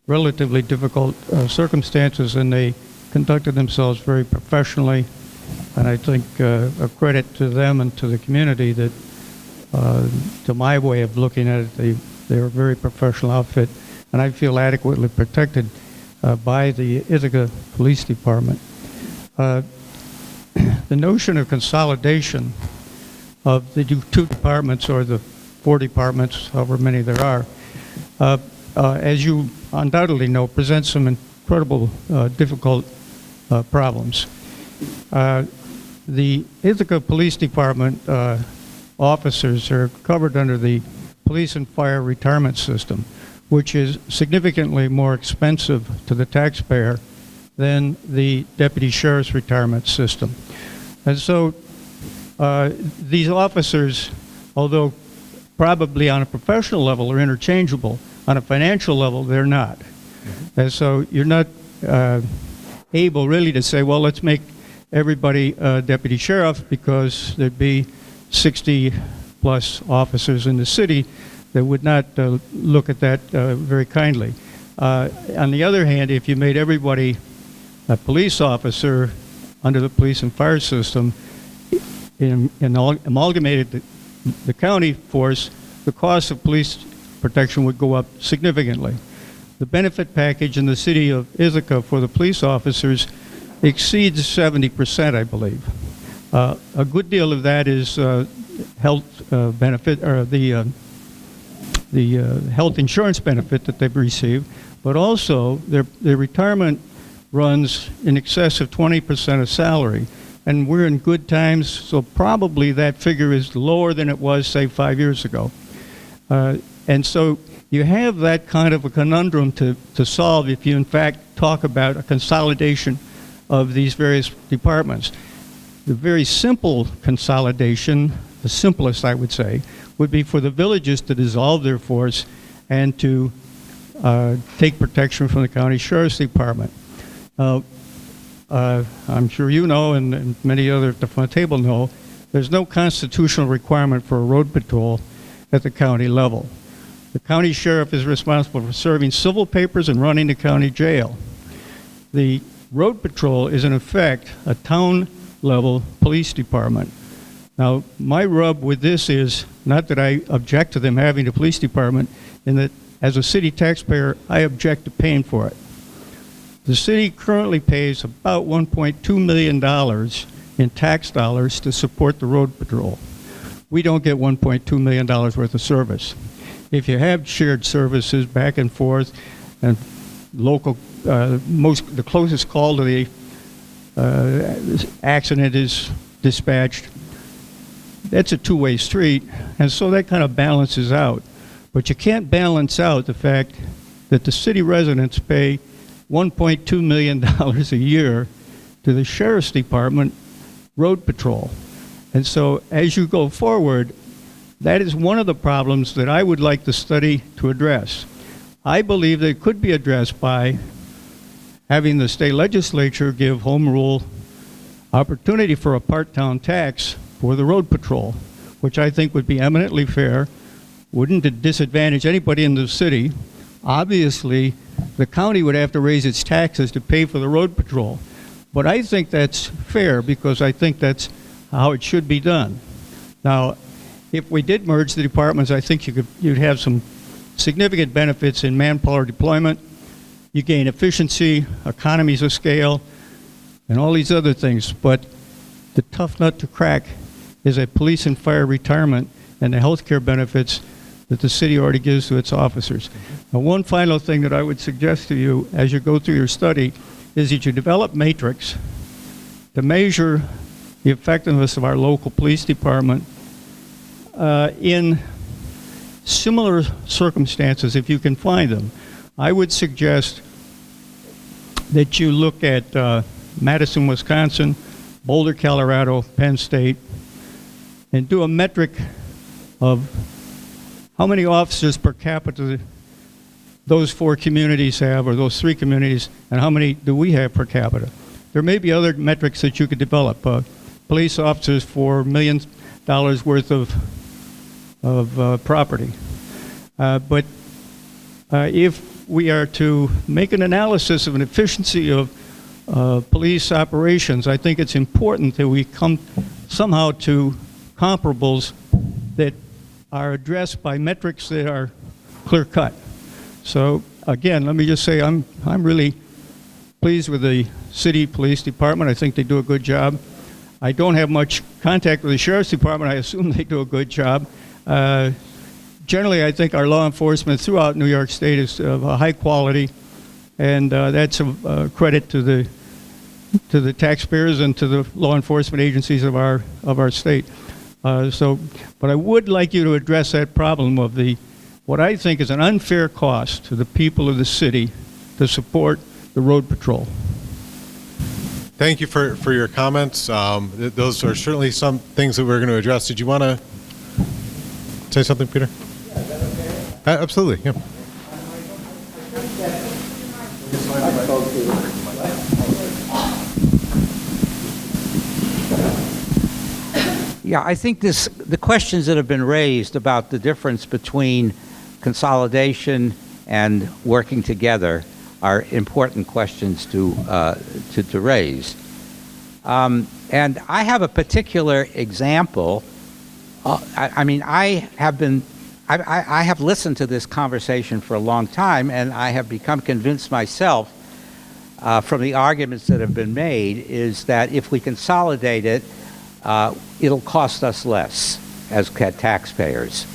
relatively difficult circumstances, and they conducted themselves very professionally. And I think a credit to them and to the community that, to my way of looking at it, they're a very professional outfit, and I feel adequately protected by the Ithaca Police Department. The notion of consolidation of the two departments, or the 4 departments, however many there are, as you undoubtedly know, presents some incredible difficult problems. The Ithaca Police Department officers are covered under the Police and Fire Retirement System, which is significantly more expensive to the taxpayer than the Deputy Sheriff's Retirement System. And so these officers, although probably on a professional level are interchangeable, on a financial level they're not. And so you're not able really to say, well, let's make everybody deputy sheriff, because there'd be 60 plus officers in the city that would not look at that very kindly. On the other hand, if you made everybody a police officer under the police and fire system, amalgamated the county force, the cost of police protection would go up significantly. The benefit package in the city of Ithaca for the police officers exceeds 70%, I believe. A good deal of that is health benefit, or the health insurance benefit that they've received, but also their retirement runs in excess of 20% of salary. And we're in good times, so probably that figure is lower than it was, say, 5 years ago. And so you have that kind of a conundrum to solve if you, in fact, talk about a consolidation of these various departments. The very simple consolidation, the simplest, I would say, would be for the villages to dissolve their force and to take protection from the county sheriff's department. I'm sure you know, and many others at the table know, there's no constitutional requirement for a road patrol at the county level. The county sheriff is responsible for serving civil papers and running the county jail. The road patrol is, in effect, a town-level police department. Now, my rub with this is not that I object to them having a police department, in that as a city taxpayer, I object to paying for it. The city currently pays about $1.2 million in tax dollars to support the road patrol. we don't get $1.2 million worth of service. If you have shared services back and forth, and local, the closest call to the accident is dispatched, that's a two-way street, and so that kind of balances out. But you can't balance out the fact that the city residents pay $1.2 million a year to the Sheriff's Department road patrol. And so as you go forward, that is one of the problems that I would like the study to address. I believe that it could be addressed by having the state legislature give home rule opportunity for a part-town tax for the road patrol, which I think would be eminently fair, wouldn't disadvantage anybody in the city. Obviously, the county would have to raise its taxes to pay for the road patrol. But I think that's fair because I think that's how it should be done. Now, if we did merge the departments, I think you'd have some significant benefits in manpower deployment. You gain efficiency, economies of scale, and all these other things. But the tough nut to crack is a police and fire retirement and the health care benefits that the city already gives to its officers. Now, one final thing that I would suggest to you as you go through your study is that you develop matrix to measure the effectiveness of our local police department in similar circumstances, if you can find them. I would suggest that you look at Madison, Wisconsin, Boulder, Colorado, Penn State, and do a metric of how many officers per capita those four communities have, or those three communities, and how many do we have per capita. There may be other metrics that you could develop. Police officers for $1 million worth of property. But if we are to make an analysis of an efficiency of police operations, I think it's important that we come somehow to comparables that are addressed by metrics that are clear-cut. So again, let me just say I'm really pleased with the city police department. I think they do a good job. I don't have much contact with the sheriff's department. I assume they do a good job. Generally, I think our law enforcement throughout New York State is of a high quality, and that's a credit to the taxpayers and to the law enforcement agencies of our state. But I would like you to address that problem of what I think is an unfair cost to the people of the city to support the road patrol. Thank you for your comments. Those are certainly some things that we're going to address. Did you want to say something, Peter? Yeah, is that okay? Absolutely, yeah. Yeah, I think the questions that have been raised about the difference between consolidation and working together are important questions to raise. And I have a particular example. I have listened to this conversation for a long time, and I have become convinced myself from the arguments that have been made is that if we consolidate it, it'll cost us less as taxpayers.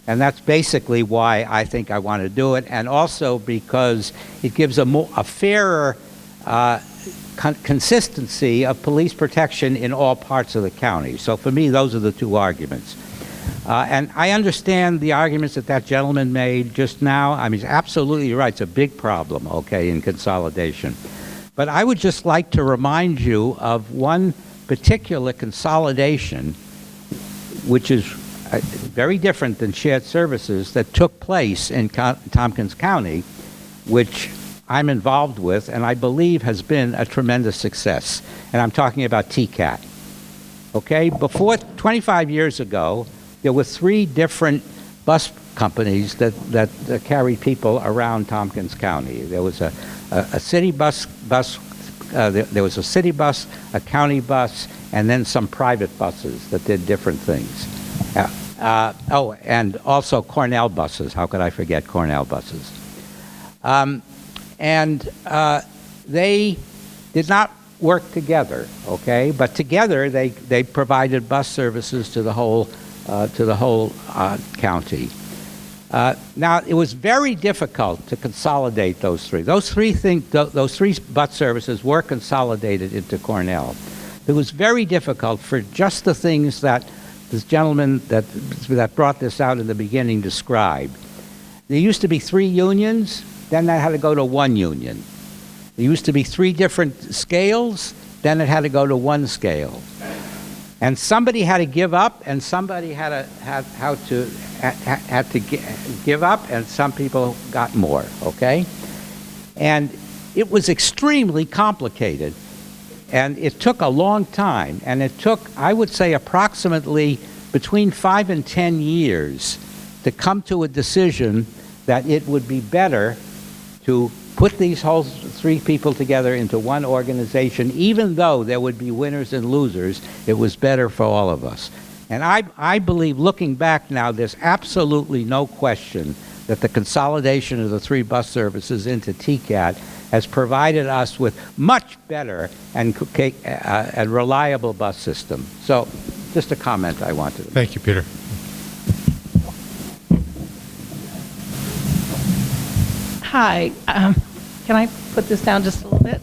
And that's basically why I think I want to do it, and also because it gives a fairer consistency of police protection in all parts of the county. So for me, those are the two arguments. And I understand the arguments that gentleman made just now. I mean, he's absolutely right. It's a big problem, okay, in consolidation. But I would just like to remind you of one particular consolidation, which is very different than shared services, that took place in Tompkins County, which I'm involved with, and I believe has been a tremendous success. And I'm talking about TCAT. Okay, before 25 years ago, there were 3 different bus companies that carried people around Tompkins County. There was a city bus. There was a city bus, a county bus, and then some private buses that did different things. And also Cornell buses. How could I forget Cornell buses? They did not work together, okay? But together they provided bus services to the whole to the whole county. Now, it was very difficult to consolidate those three. Those three bus services were consolidated into Cornell. It was very difficult for just the things that this gentleman that brought this out in the beginning described. There used to be 3 unions, then that had to go to 1 union. There used to be 3 different scales, then it had to go to 1 scale. And somebody had to give up, and somebody had to give up, and some people got more, okay? And it was extremely complicated, and it took a long time, and it took, I would say, approximately between 5 and 10 years to come to a decision that it would be better to put these whole 3 people together into one organization. Even though there would be winners and losers, it was better for all of us. And I believe, looking back now, there's absolutely no question that the consolidation of the 3 bus services into TCAT has provided us with much better and reliable bus system. So, just a comment I wanted to make. Thank you, Peter. Hi, can I put this down just a little bit?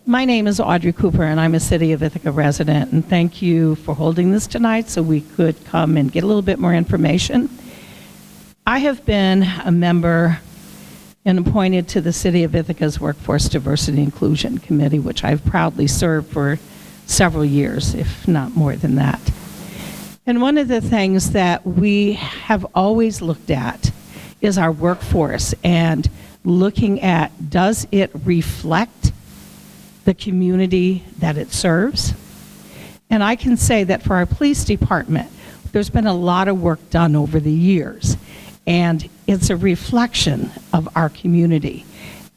My name is Audrey Cooper, and I'm a City of Ithaca resident, and thank you for holding this tonight so we could come and get a little bit more information. I have been a member and appointed to the City of Ithaca's Workforce Diversity Inclusion Committee, which I've proudly served for several years, if not more than that. And one of the things that we have always looked at is our workforce and looking at, does it reflect the community that it serves? And I can say that for our police department, there's been a lot of work done over the years, and it's a reflection of our community.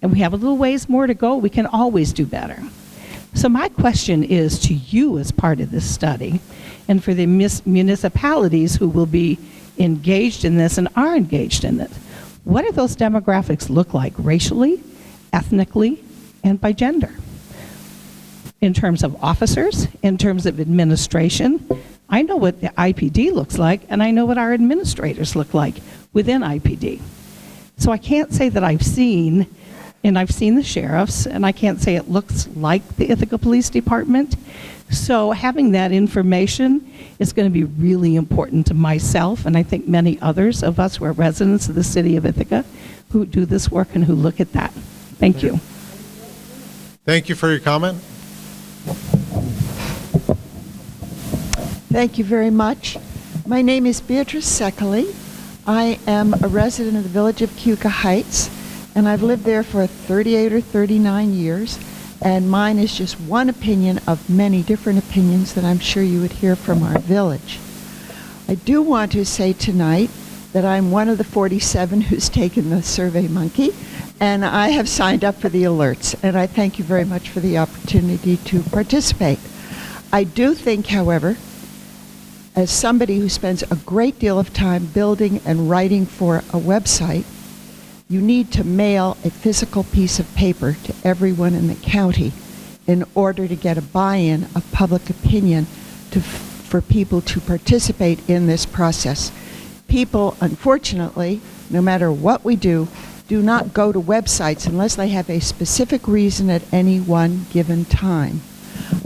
And we have a little ways more to go. We can always do better. So my question is to you as part of this study, and for the municipalities who will be engaged in this and are engaged in it, what do those demographics look like racially, ethnically, and by gender? In terms of officers, in terms of administration, I know what the IPD looks like, and I know what our administrators look like within IPD. So I can't say that I've seen the sheriffs, and I can't say it looks like the Ithaca Police Department. So having that information is going to be really important to myself, and I think many others of us who are residents of the City of Ithaca who do this work and who look at that. Thank you. Thank you for your comment. Thank you very much. My name is Beatrice Seckley. I am a resident of the village of Keuka Heights, and I've lived there for 38 or 39 years, and mine is just one opinion of many different opinions that I'm sure you would hear from our village. I do want to say tonight that I'm one of the 47 who's taken the Survey Monkey, and I have signed up for the alerts, and I thank you very much for the opportunity to participate. I do think, however, as somebody who spends a great deal of time building and writing for a website, you need to mail a physical piece of paper to everyone in the county in order to get a buy-in of public opinion for people to participate in this process. People, unfortunately, no matter what we do not go to websites unless they have a specific reason at any one given time.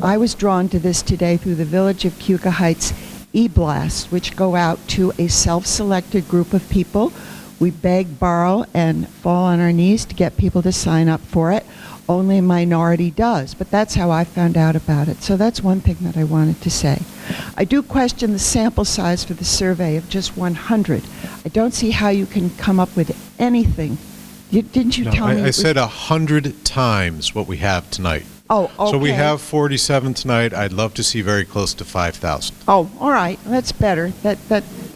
I was drawn to this today through the Village of Keuka Heights e-blasts, which go out to a self-selected group of people. We beg, borrow, and fall on our knees to get people to sign up for it. Only a minority does, but that's how I found out about it. So that's one thing that I wanted to say. I do question the sample size for the survey of just 100. I don't see how you can come up with anything. Didn't you tell me? I said 100 times what we have tonight. Oh, okay. So we have 47 tonight. I'd love to see very close to 5,000. Oh, all right. That's better.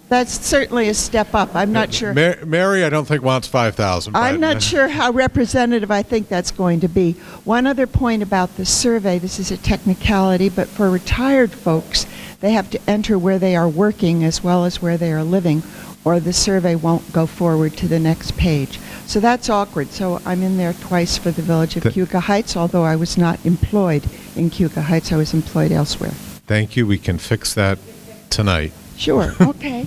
That's certainly a step up. I'm not sure. Mary, I don't think wants 5,000. I'm not sure how representative I think that's going to be. One other point about the survey, this is a technicality, but for retired folks, they have to enter where they are working as well as where they are living, or the survey won't go forward to the next page. So that's awkward. So I'm in there twice for the Village of Keuka Heights, although I was not employed in Keuka Heights. I was employed elsewhere. Thank you. We can fix that tonight. Sure, okay.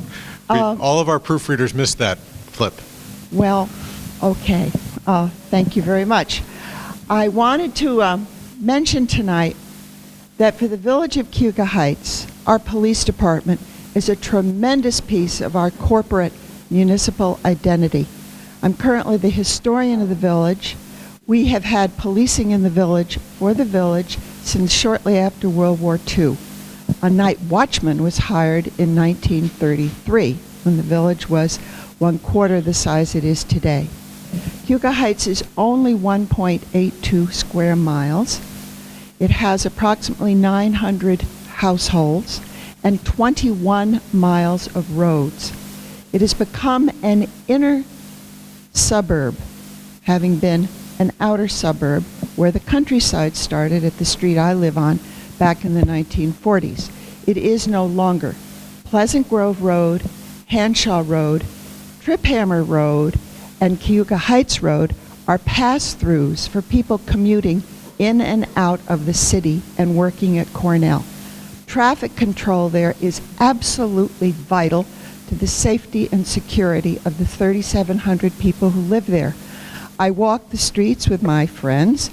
All of our proofreaders missed that flip. Well, okay. Thank you very much. I wanted to mention tonight that for the Village of Cayuga Heights, our police department is a tremendous piece of our corporate municipal identity. I'm currently the historian of the village. We have had policing in the village for the village since shortly after World War II. A night watchman was hired in 1933 when the village was 1/4 the size it is today. Cayuga Heights is only 1.82 square miles. It has approximately 900 households and 21 miles of roads. It has become an inner suburb, having been an outer suburb where the countryside started at the street I live on back in the 1940s. It is no longer. Pleasant Grove Road, Hanshaw Road, Triphammer Road, and Cayuga Heights Road are pass-throughs for people commuting in and out of the city and working at Cornell. Traffic control there is absolutely vital to the safety and security of the 3,700 people who live there. I walk the streets with my friends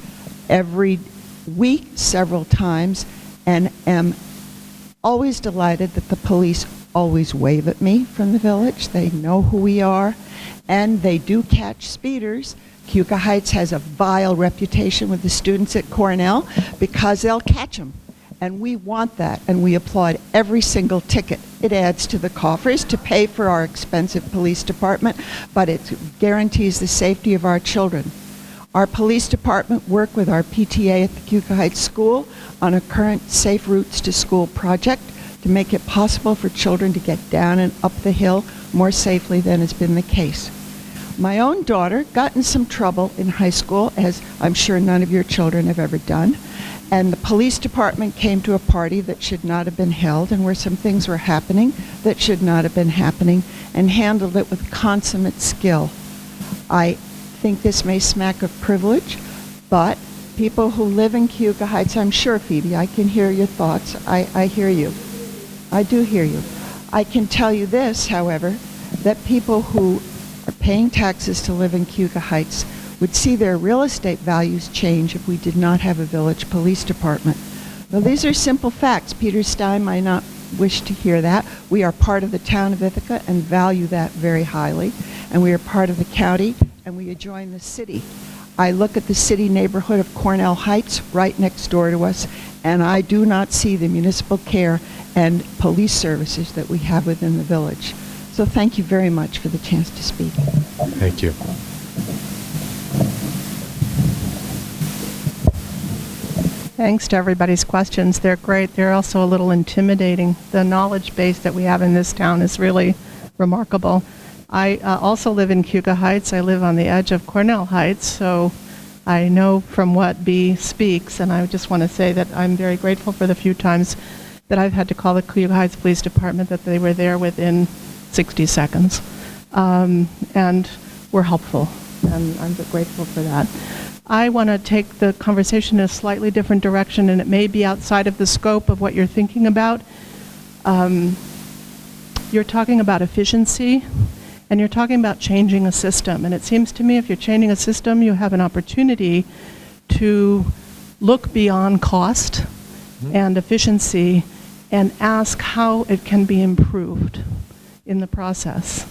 every week, several times, and am always delighted that the police always wave at me from the village. They know who we are, and they do catch speeders. Cayuga Heights has a vile reputation with the students at Cornell because they'll catch them. And we want that, and we applaud every single ticket. It adds to the coffers to pay for our expensive police department, but it guarantees the safety of our children. Our police department work with our PTA at the Cayuga Heights School on a current Safe Routes to School project to make it possible for children to get down and up the hill more safely than has been the case. My own daughter got in some trouble in high school, as I'm sure none of your children have ever done, and the police department came to a party that should not have been held and where some things were happening that should not have been happening, and handled it with consummate skill. I think this may smack of privilege, but people who live in Cayuga Heights, I'm sure, Phoebe, I can hear your thoughts. I hear you. I do hear you. I can tell you this, however, that people who are paying taxes to live in Cayuga Heights would see their real estate values change if we did not have a village police department. Well, these are simple facts. Peter Stein might not wish to hear that. We are part of the town of Ithaca and value that very highly. And we are part of the county, and we adjoin the city. I look at the city neighborhood of Cornell Heights right next door to us, and I do not see the municipal care and police services that we have within the village. So thank you very much for the chance to speak. Thank you. Thanks to everybody's questions. They're great. They're also a little intimidating. The knowledge base that we have in this town is really remarkable. I also live in Cayuga Heights. I live on the edge of Cornell Heights, so I know from what B speaks, and I just want to say that I'm very grateful for the few times that I've had to call the Cayuga Heights Police Department, that they were there within 60 seconds. And were helpful, and I'm grateful for that. I want to take the conversation in a slightly different direction, and it may be outside of the scope of what you're thinking about. You're talking about efficiency, and you're talking about changing a system. And it seems to me if you're changing a system, you have an opportunity to look beyond cost and efficiency and ask how it can be improved in the process.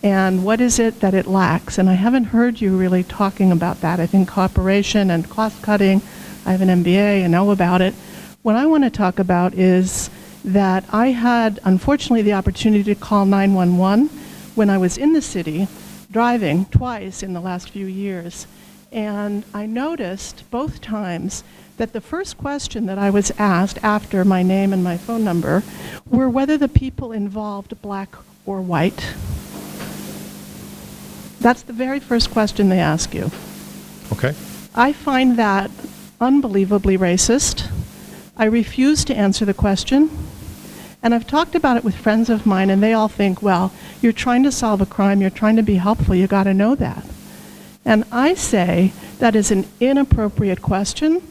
And what is it that it lacks? And I haven't heard you really talking about that. I think cooperation and cost cutting, I have an MBA, I know about it. What I want to talk about is that I had, unfortunately, the opportunity to call 911 when I was in the city, driving twice in the last few years. And I noticed both times that the first question that I was asked after my name and my phone number were whether the people involved black or white. That's the very first question they ask you. Okay. I find that unbelievably racist. I refuse to answer the question. And I've talked about it with friends of mine, and they all think, well, you're trying to solve a crime, you're trying to be helpful, you got to know that. And I say that is an inappropriate question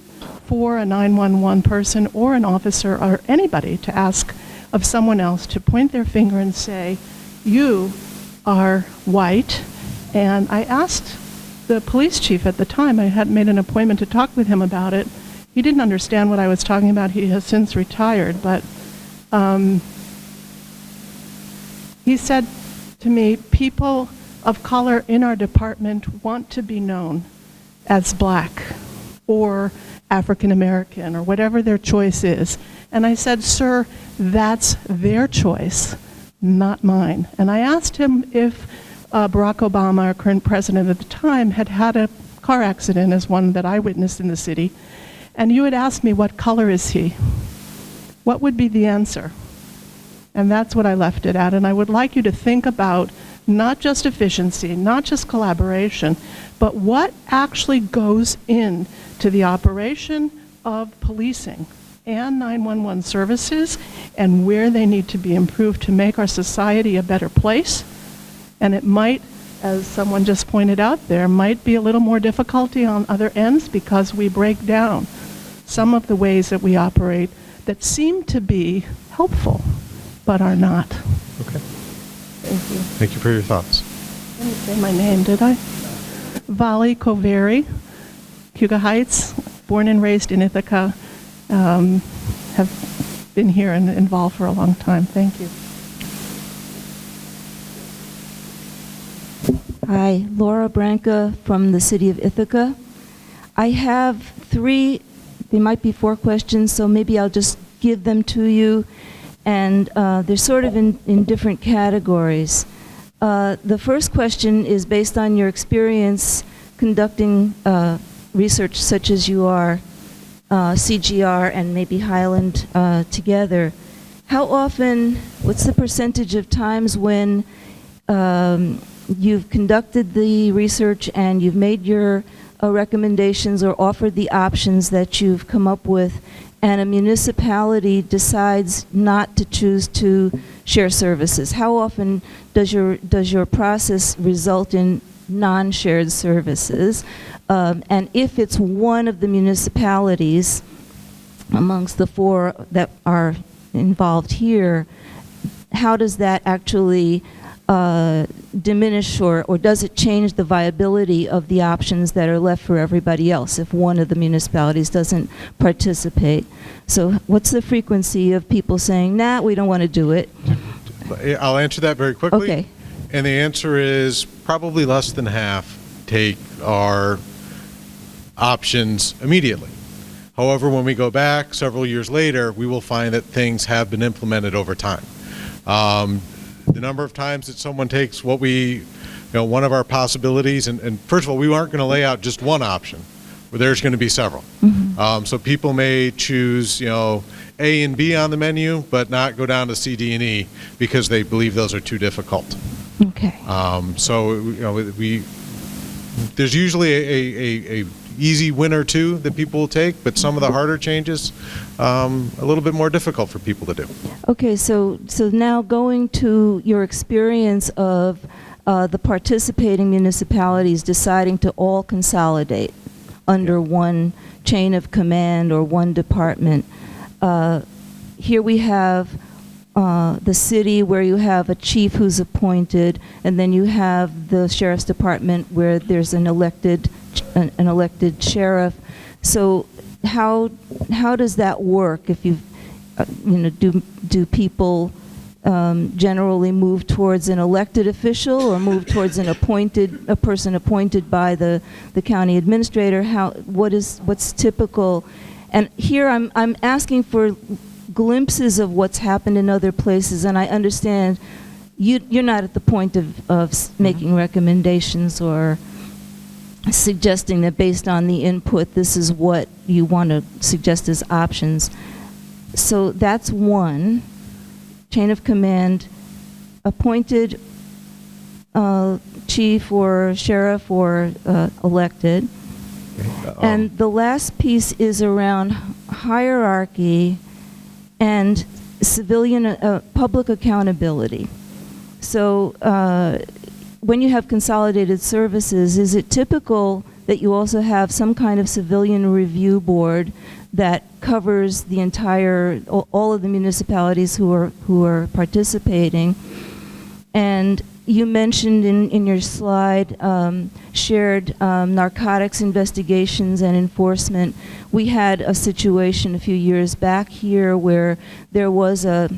for a 911 person or an officer or anybody to ask of someone else to point their finger and say, you are white. And I asked the police chief at the time, I had made an appointment to talk with him about it. He didn't understand what I was talking about. He has since retired, but he said to me, people of color in our department want to be known as black or African American or whatever their choice is. And I said, sir, that's their choice, not mine. And I asked him if Barack Obama, our current president at the time, had had a car accident as one that I witnessed in the city. And you had asked me, what color is he? What would be the answer? And that's what I left it at. And I would like you to think about not just efficiency, not just collaboration, but what actually goes into the operation of policing and 911 services and where they need to be improved to make our society a better place. And it might, as someone just pointed out there, might be a little more difficulty on other ends because we break down some of the ways that we operate that seem to be helpful, but are not. Okay. Thank you. Thank you for your thoughts. I didn't say my name, did I? Vali Koveri, Cuba Heights, born and raised in Ithaca, have been here and involved for a long time. Thank you. Hi, Laura Branca from the city of Ithaca. I have three, they might be four questions, so maybe I'll just give them to you. And they're sort of in different categories. The first question is based on your experience conducting research such as you are, CGR and maybe Highland together. How often, what's the percentage of times when you've conducted the research and you've made your recommendations or offered the options that you've come up with, and a municipality decides not to choose to share services? How often does your process result in non-shared services? And if it's one of the municipalities amongst the four that are involved here, how does that actually diminish or does it change the viability of the options that are left for everybody else if one of the municipalities doesn't participate? So what's the frequency of people saying, nah, we don't want to do it? I'll answer that very quickly. Okay. And the answer is probably less than half take our options immediately. However, when we go back several years later, we will find that things have been implemented over time. The number of times that someone takes what one of our possibilities, and first of all, we aren't going to lay out just one option, where there's going to be several. Mm-hmm. So people may choose, A and B on the menu, but not go down to C, D, and E because they believe those are too difficult. Okay. So there's usually a easy win or two that people will take, but some of the harder changes, a little bit more difficult for people to do. Okay, so now going to your experience of the participating municipalities deciding to all consolidate under one chain of command or one department. Here we have the city where you have a chief who's appointed, and then you have the sheriff's department where there's an elected sheriff. So how does that work? If you do people generally move towards an elected official or move towards a person appointed by the county administrator? What's typical? And here I'm asking for glimpses of what's happened in other places, and I understand you're not at the point of making recommendations or suggesting that based on the input, this is what you want to suggest as options. So that's one, chain of command, appointed chief or sheriff or elected. And the last piece is around hierarchy and civilian public accountability. So when you have consolidated services, is it typical that you also have some kind of civilian review board that covers the entire, all of the municipalities who are participating. And you mentioned in your slide shared narcotics investigations and enforcement. We had a situation a few years back here where there was a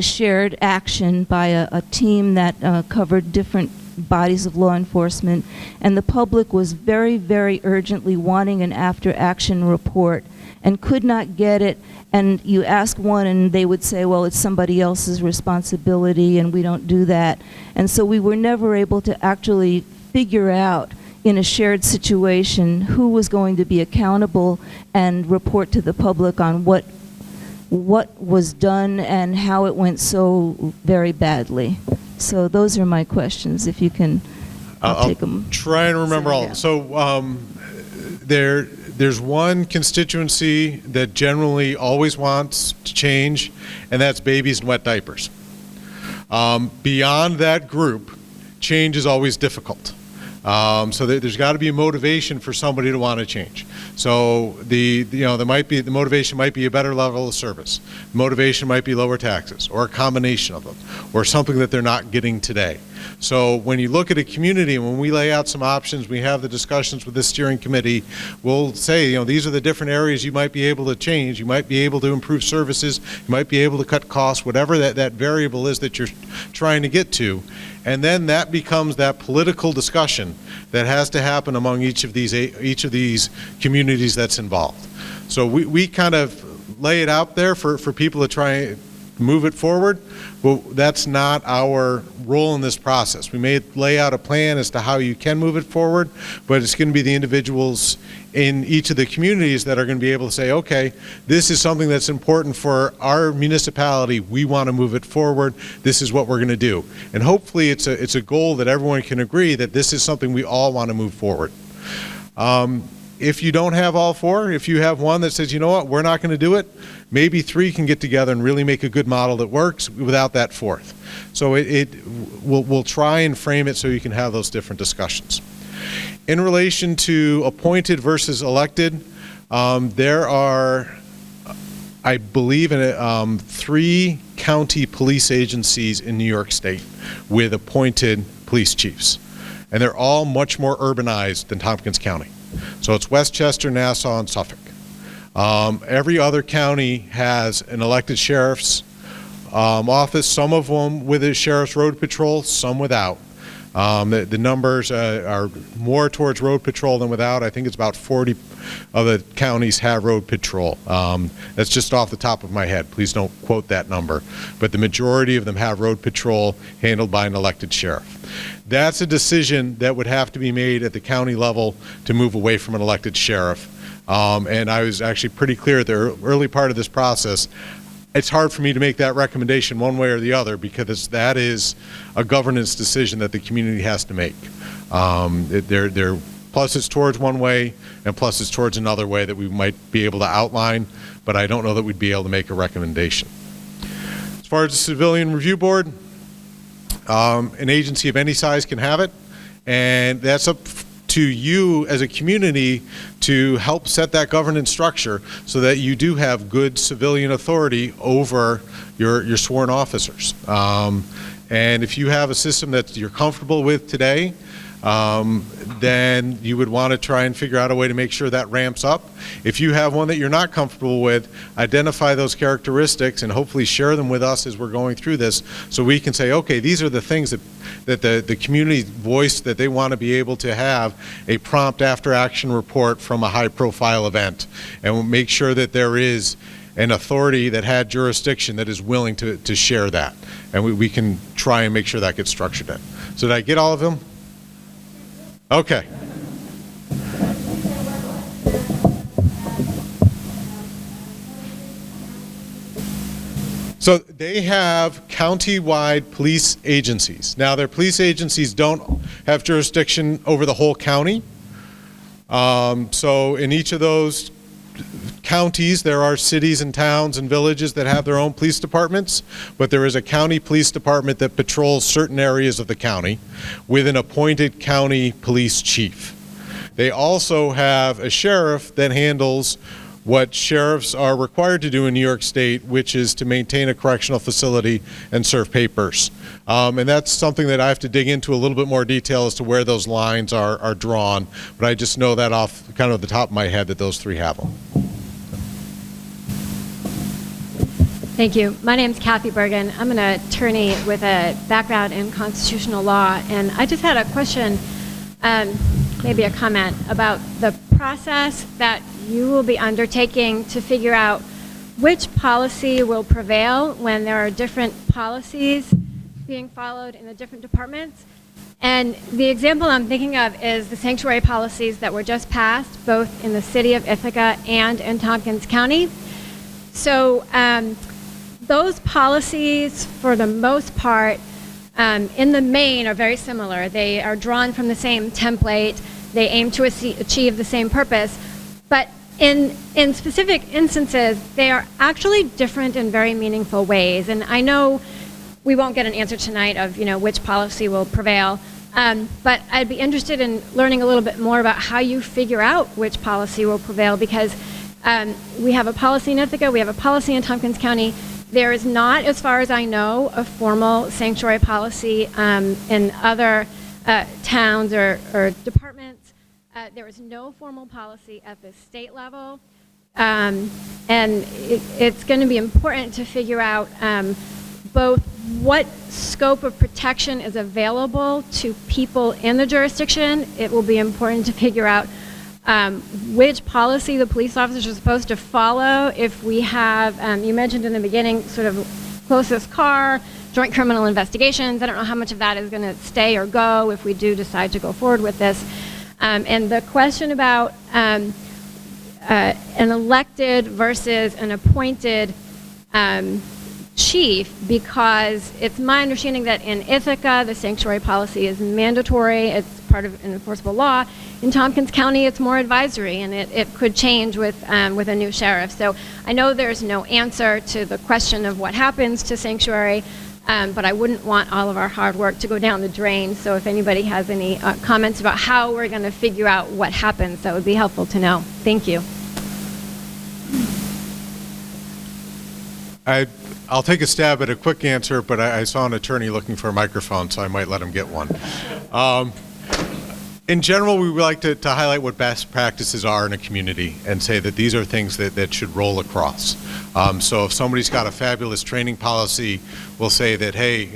shared action by a team that covered different bodies of law enforcement, and the public was very, very urgently wanting an after-action report and could not get it. And you ask one and they would say, well, it's somebody else's responsibility and we don't do that. And so we were never able to actually figure out in a shared situation who was going to be accountable and report to the public on what was done and how it went so very badly. So those are my questions, if you can take them. I'll try and remember all of them. So there's one constituency that generally always wants to change, and that's babies and wet diapers. Beyond that group, change is always difficult. So there's got to be a motivation for somebody to want to change. So the motivation might be a better level of service. Motivation might be lower taxes, or a combination of them, or something that they're not getting today. So when you look at a community, and when we lay out some options, we have the discussions with the steering committee, we'll say, these are the different areas you might be able to change. You might be able to improve services. You might be able to cut costs, whatever that variable is that you're trying to get to. And then that becomes that political discussion that has to happen among each of these communities that's involved. So we kind of lay it out there for people to try and move it forward, but that's not our role in this process. We may lay out a plan as to how you can move it forward, but it's going to be the individuals in each of the communities that are going to be able to say, okay, this is something that's important for our municipality. We want to move it forward. This is what we're going to do. And hopefully it's a goal that everyone can agree that this is something we all want to move forward. If you don't have all four, if you have one that says, you know what, we're not going to do it, maybe three can get together and really make a good model that works without that fourth. So we'll try and frame it so you can have those different discussions. In relation to appointed versus elected, there are, I believe, 3 county police agencies in New York State with appointed police chiefs. And they're all much more urbanized than Tompkins County. So it's Westchester, Nassau, and Suffolk. Every other county has an elected sheriff's office, some of them with a sheriff's road patrol, some without. The numbers are more towards road patrol than without. I think it's about 40 of the counties have road patrol. That's just off the top of my head. Please don't quote that number. But the majority of them have road patrol handled by an elected sheriff. That's a decision that would have to be made at the county level to move away from an elected sheriff. And I was actually pretty clear at the early part of this process. It's hard for me to make that recommendation one way or the other because that is a governance decision that the community has to make. There are pluses towards one way and pluses towards another way that we might be able to outline, but I don't know that we'd be able to make a recommendation. As far as the Civilian Review Board, an agency of any size can have it, and that's up to you as a community to help set that governance structure so that you do have good civilian authority over your sworn officers. And if you have a system that you're comfortable with today, then you would want to try and figure out a way to make sure that ramps up. If you have one that you're not comfortable with, identify those characteristics and hopefully share them with us as we're going through this so we can say, okay, these are the things that the community voiced that they want to be able to have a prompt after action report from a high profile event, and we'll make sure that there is an authority that had jurisdiction that is willing to share that, and we can try and make sure that gets structured in. So did I get all of them? Okay. So they have county-wide police agencies. Now, their police agencies don't have jurisdiction over the whole county. So in each of those counties, there are cities and towns and villages that have their own police departments, but there is a county police department that patrols certain areas of the county with an appointed county police chief. They also have a sheriff that handles what sheriffs are required to do in New York State, which is to maintain a correctional facility and serve papers. And that's something that I have to dig into a little bit more detail as to where those lines are drawn, but I just know that off kind of the top of my head that those three have them. Thank you. My name's Kathy Bergen. I'm an attorney with a background in constitutional law, and I just had a question, maybe a comment about the process that you will be undertaking to figure out which policy will prevail when there are different policies being followed in the different departments. And the example I'm thinking of is the sanctuary policies that were just passed, both in the city of Ithaca and in Tompkins County. So those policies, for the most part, in the main are very similar. They are drawn from the same template. They aim to achieve the same purpose. But in specific instances, they are actually different in very meaningful ways. And I know we won't get an answer tonight of which policy will prevail, but I'd be interested in learning a little bit more about how you figure out which policy will prevail, because we have a policy in Ithaca, we have a policy in Tompkins County. There is not, as far as I know, a formal sanctuary policy in other towns or departments. There is no formal policy at the state level, and it's going to be important to figure out both what scope of protection is available to people in the jurisdiction. It will be important to figure out which policy the police officers are supposed to follow. If we have, you mentioned in the beginning, sort of closest car, joint criminal investigations. I don't know how much of that is going to stay or go if we do decide to go forward with this. And the question about an elected versus an appointed chief, because it's my understanding that in Ithaca, the sanctuary policy is mandatory. It's part of an enforceable law. In Tompkins County, it's more advisory, and it could change with a new sheriff. So I know there's no answer to the question of what happens to sanctuary, but I wouldn't want all of our hard work to go down the drain. So if anybody has any comments about how we're going to figure out what happens, that would be helpful to know. Thank you. I'll take a stab at a quick answer, but I saw an attorney looking for a microphone, so I might let him get one. In general, we would like to highlight what best practices are in a community and say that these are things that should roll across. So if somebody's got a fabulous training policy, we'll say that, hey,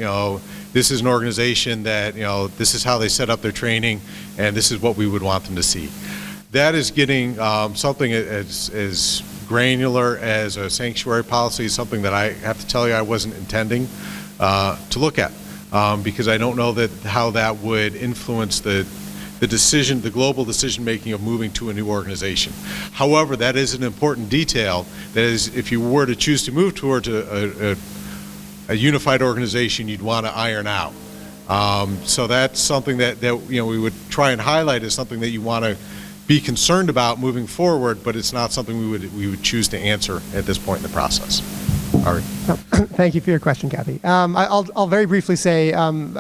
this is an organization that, this is how they set up their training, and this is what we would want them to see. That is getting something as granular as a sanctuary policy is something that I have to tell you I wasn't intending to look at, because I don't know how that would influence the global decision-making of moving to a new organization. However, that is an important detail. That is, if you were to choose to move towards a unified organization, you'd want to iron out. So that's something that we would try and highlight as something that you want to be concerned about moving forward, but it's not something we would choose to answer at this point in the process. All right. Thank you for your question, Kathy. I'll very briefly say I'm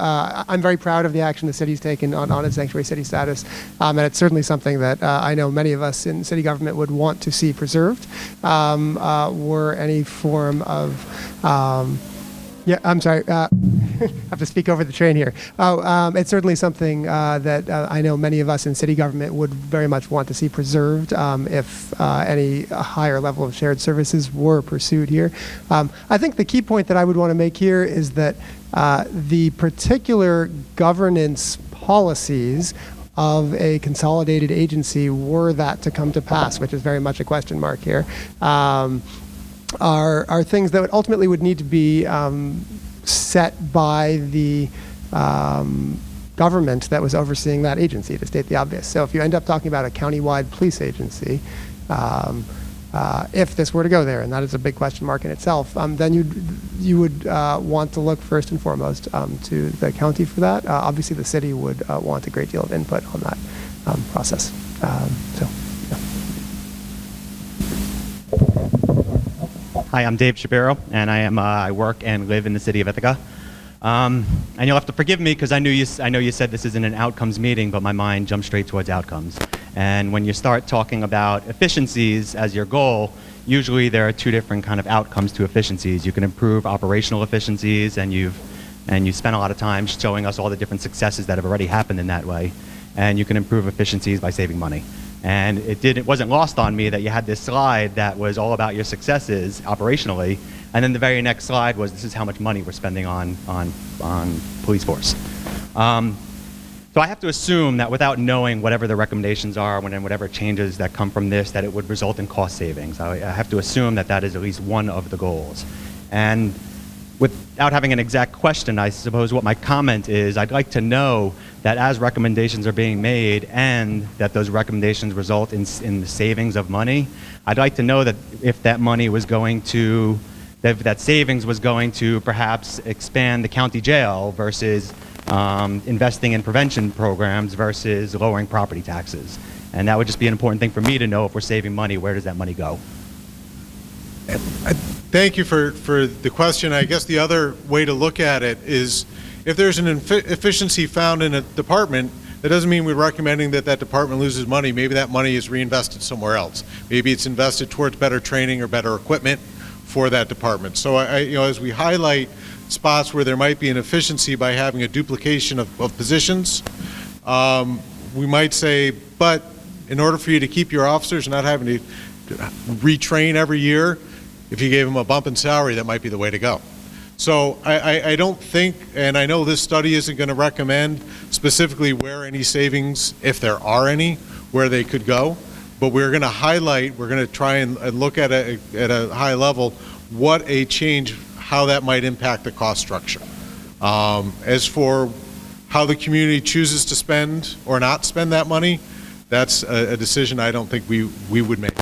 very proud of the action the city's taken on its sanctuary city status, and it's certainly something that I know many of us in city government would want to see preserved, were any form of yeah, I'm sorry. I have to speak over the train here. It's certainly something that I know many of us in city government would very much want to see preserved if any higher level of shared services were pursued here. I think the key point that I would want to make here is that the particular governance policies of a consolidated agency, were that to come to pass, which is very much a question mark here, are things that ultimately would need to be set by the government that was overseeing that agency, to state the obvious. So if you end up talking about a countywide police agency, if this were to go there, and that is a big question mark in itself, then you would want to look first and foremost to the county for that. Obviously, the city would want a great deal of input on that process. Hi, I'm Dave Shabiro, and I work and live in the city of Ithaca. And you'll have to forgive me because I know you said this isn't an outcomes meeting, but my mind jumped straight towards outcomes. And when you start talking about efficiencies as your goal, usually there are two different kind of outcomes to efficiencies. You can improve operational efficiencies, and you spent a lot of time showing us all the different successes that have already happened in that way. And you can improve efficiencies by saving money. And it wasn't lost on me that you had this slide that was all about your successes operationally, and then the very next slide was this is how much money we're spending on police force. So I have to assume that without knowing whatever the recommendations are and whatever changes that come from this, that it would result in cost savings. I have to assume that that is at least one of the goals. And without having an exact question, I suppose what my comment is, I'd like to know that as recommendations are being made and that those recommendations result in the savings of money, I'd like to know that if that money was going to, that savings was going to perhaps expand the county jail versus investing in prevention programs versus lowering property taxes. And that would just be an important thing for me to know. If we're saving money, where does that money go? Thank you for the question. I guess the other way to look at it is if there's an efficiency found in a department, that doesn't mean we're recommending that that department loses money. Maybe that money is reinvested somewhere else. Maybe it's invested towards better training or better equipment for that department. So as we highlight spots where there might be an efficiency by having a duplication of positions, we might say, but in order for you to keep your officers not having to retrain every year, if you gave them a bump in salary, that might be the way to go. So I don't think, and I know this study isn't going to recommend specifically where any savings, if there are any, where they could go, but we're going to highlight, we're going to try and look at a high level what a change, how that might impact the cost structure. As for how the community chooses to spend or not spend that money, that's a decision I don't think we would make.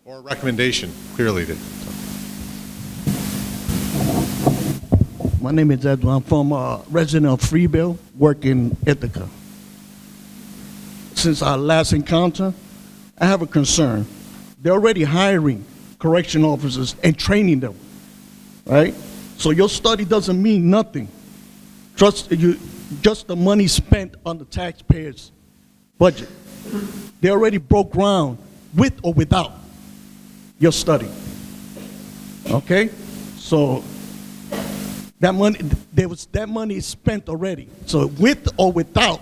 Or a recommendation, clearly did. My name is Edwin. I'm from a resident of Freeville, work in Ithaca. Since our last encounter, I have a concern. They're already hiring correction officers and training them, right? So your study doesn't mean nothing. Just the money spent on the taxpayers' budget. They already broke ground with or without your study, okay? So that money is spent already. So with or without,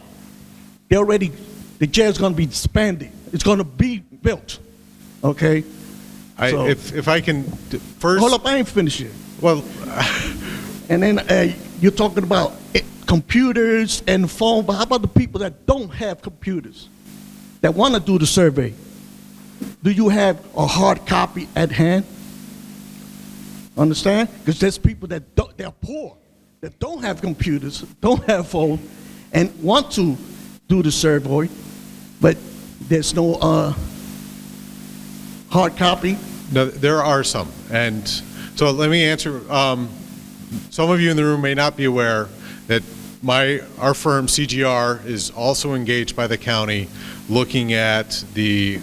the jail's going to be expanded. It's going to be built, okay? If I can first. Hold up, I ain't finished yet. Well, and then you're talking about computers and phone, but how about the people that don't have computers, that want to do the survey? Do you have a hard copy at hand? Understand? Because there's people that they're poor, that don't have computers, don't have phones, and want to do the survey, but there's no hard copy. No, there are some, and so let me answer. Some of you in the room may not be aware that our firm CGR is also engaged by the county, looking at the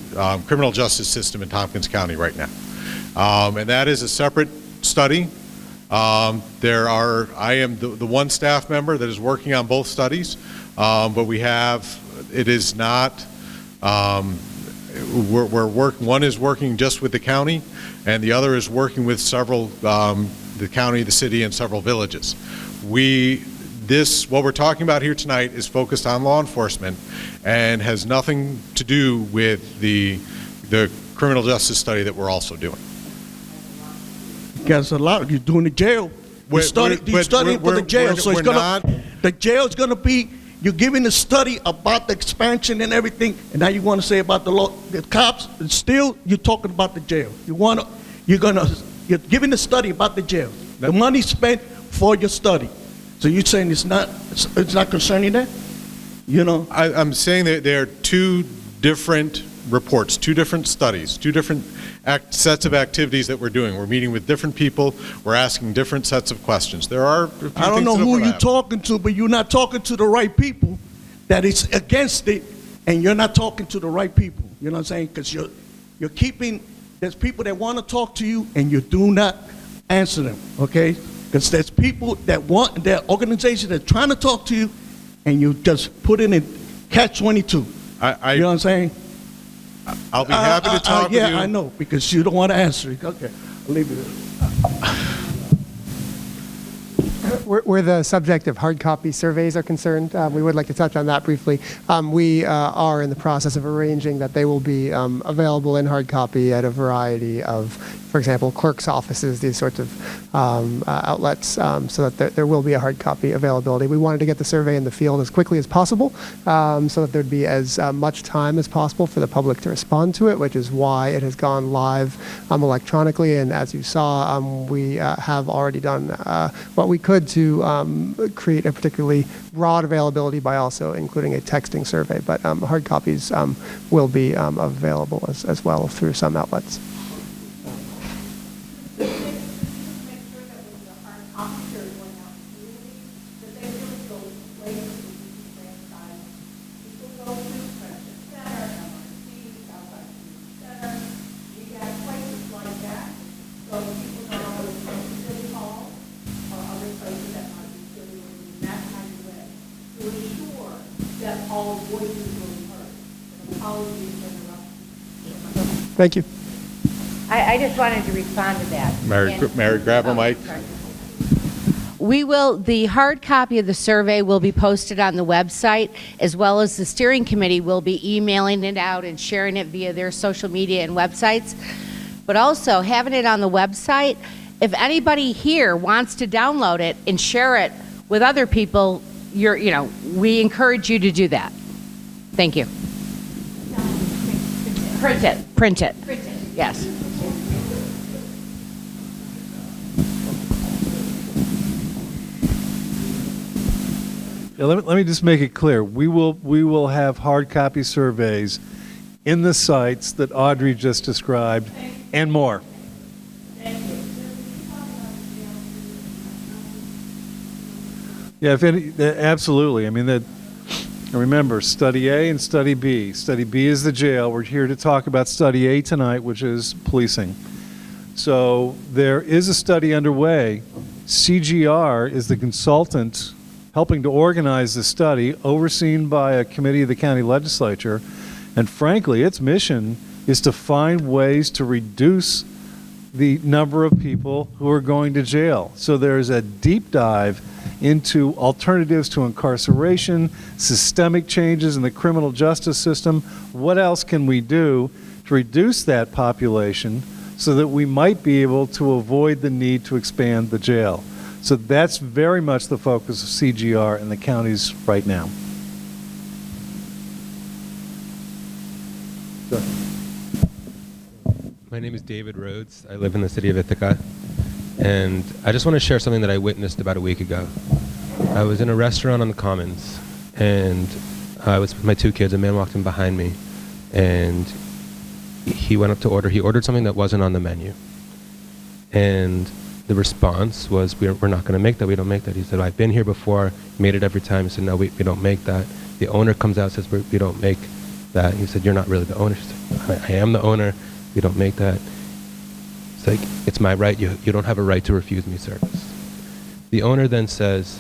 criminal justice system in Tompkins County right now, and that is a separate study. I am the one staff member that is working on both studies, but it is not, one is working just with the county, and the other is working with several, the county, the city, and several villages. What we're talking about here tonight is focused on law enforcement and has nothing to do with the criminal justice study that we're also doing. Because a lot, you're doing the jail. You're studying for the jail. So the jail's going to be, you're giving a study about the expansion and everything, and now you want to say about the cops, and still you're talking about the jail. You're giving a study about the jail. The money spent for your study. So you're saying it's not concerning that? You know? I'm saying that there are two different reports, two different studies, two different sets of activities that we're doing. We're meeting with different people. We're asking different sets of questions. There are a few I don't know who you're talking to, but you're not talking to the right people that is against it, and you're not talking to the right people. You know what I'm saying? Because you're keeping, there's people that want to talk to you, and you do not answer them, okay? Because there's people that want, there are organizations that are trying to talk to you, and you just put it in catch-22. You know what I'm saying? I'll be happy to talk with you. Yeah, I know, because you don't want to answer it. Okay, I'll leave it. Where the subject of hard copy surveys are concerned, we would like to touch on that briefly. We are in the process of arranging that they will be available in hard copy at a variety of, for example, clerks' offices, these sorts of outlets, so that there will be a hard copy availability. We wanted to get the survey in the field as quickly as possible, so that there'd be as much time as possible for the public to respond to it, which is why it has gone live electronically. And as you saw, we have already done what we could to create a particularly broad availability by also including a texting survey. But hard copies will be available as well through some outlets. Thank you. I just wanted to respond to that. Mary, grab a mic. The hard copy of the survey will be posted on the website, as well as the steering committee will be emailing it out and sharing it via their social media and websites. But also having it on the website, if anybody here wants to download it and share it with other people, we encourage you to do that. Thank you. Print it. Print it. Yes. Yeah, let me just make it clear. We will have hard copy surveys in the sites that Audrey just described and more. Yeah, absolutely. I mean, remember, Study A and Study B. Study B is the jail. We're here to talk about Study A tonight, which is policing. So there is a study underway. CGR is the consultant helping to organize the study, overseen by a committee of the county legislature. And frankly, its mission is to find ways to reduce the number of people who are going to jail. So there's a deep dive into alternatives to incarceration, systemic changes in the criminal justice system. What else can we do to reduce that population so that we might be able to avoid the need to expand the jail? So that's very much the focus of CGR in the counties right now. Sure. My name is David Rhodes. I live in the city of Ithaca. And I just want to share something that I witnessed about a week ago. I was in a restaurant on the Commons, and I was with my two kids. A man walked in behind me, and he went up to order. He ordered something that wasn't on the menu. And the response was, we're not going to make that. We don't make that. He said, I've been here before, made it every time. He said, no, we don't make that. The owner comes out and says, we don't make that. He said, you're not really the owner. She said, I am the owner. We don't make that. It's like, it's my right. You don't have a right to refuse me service. The owner then says,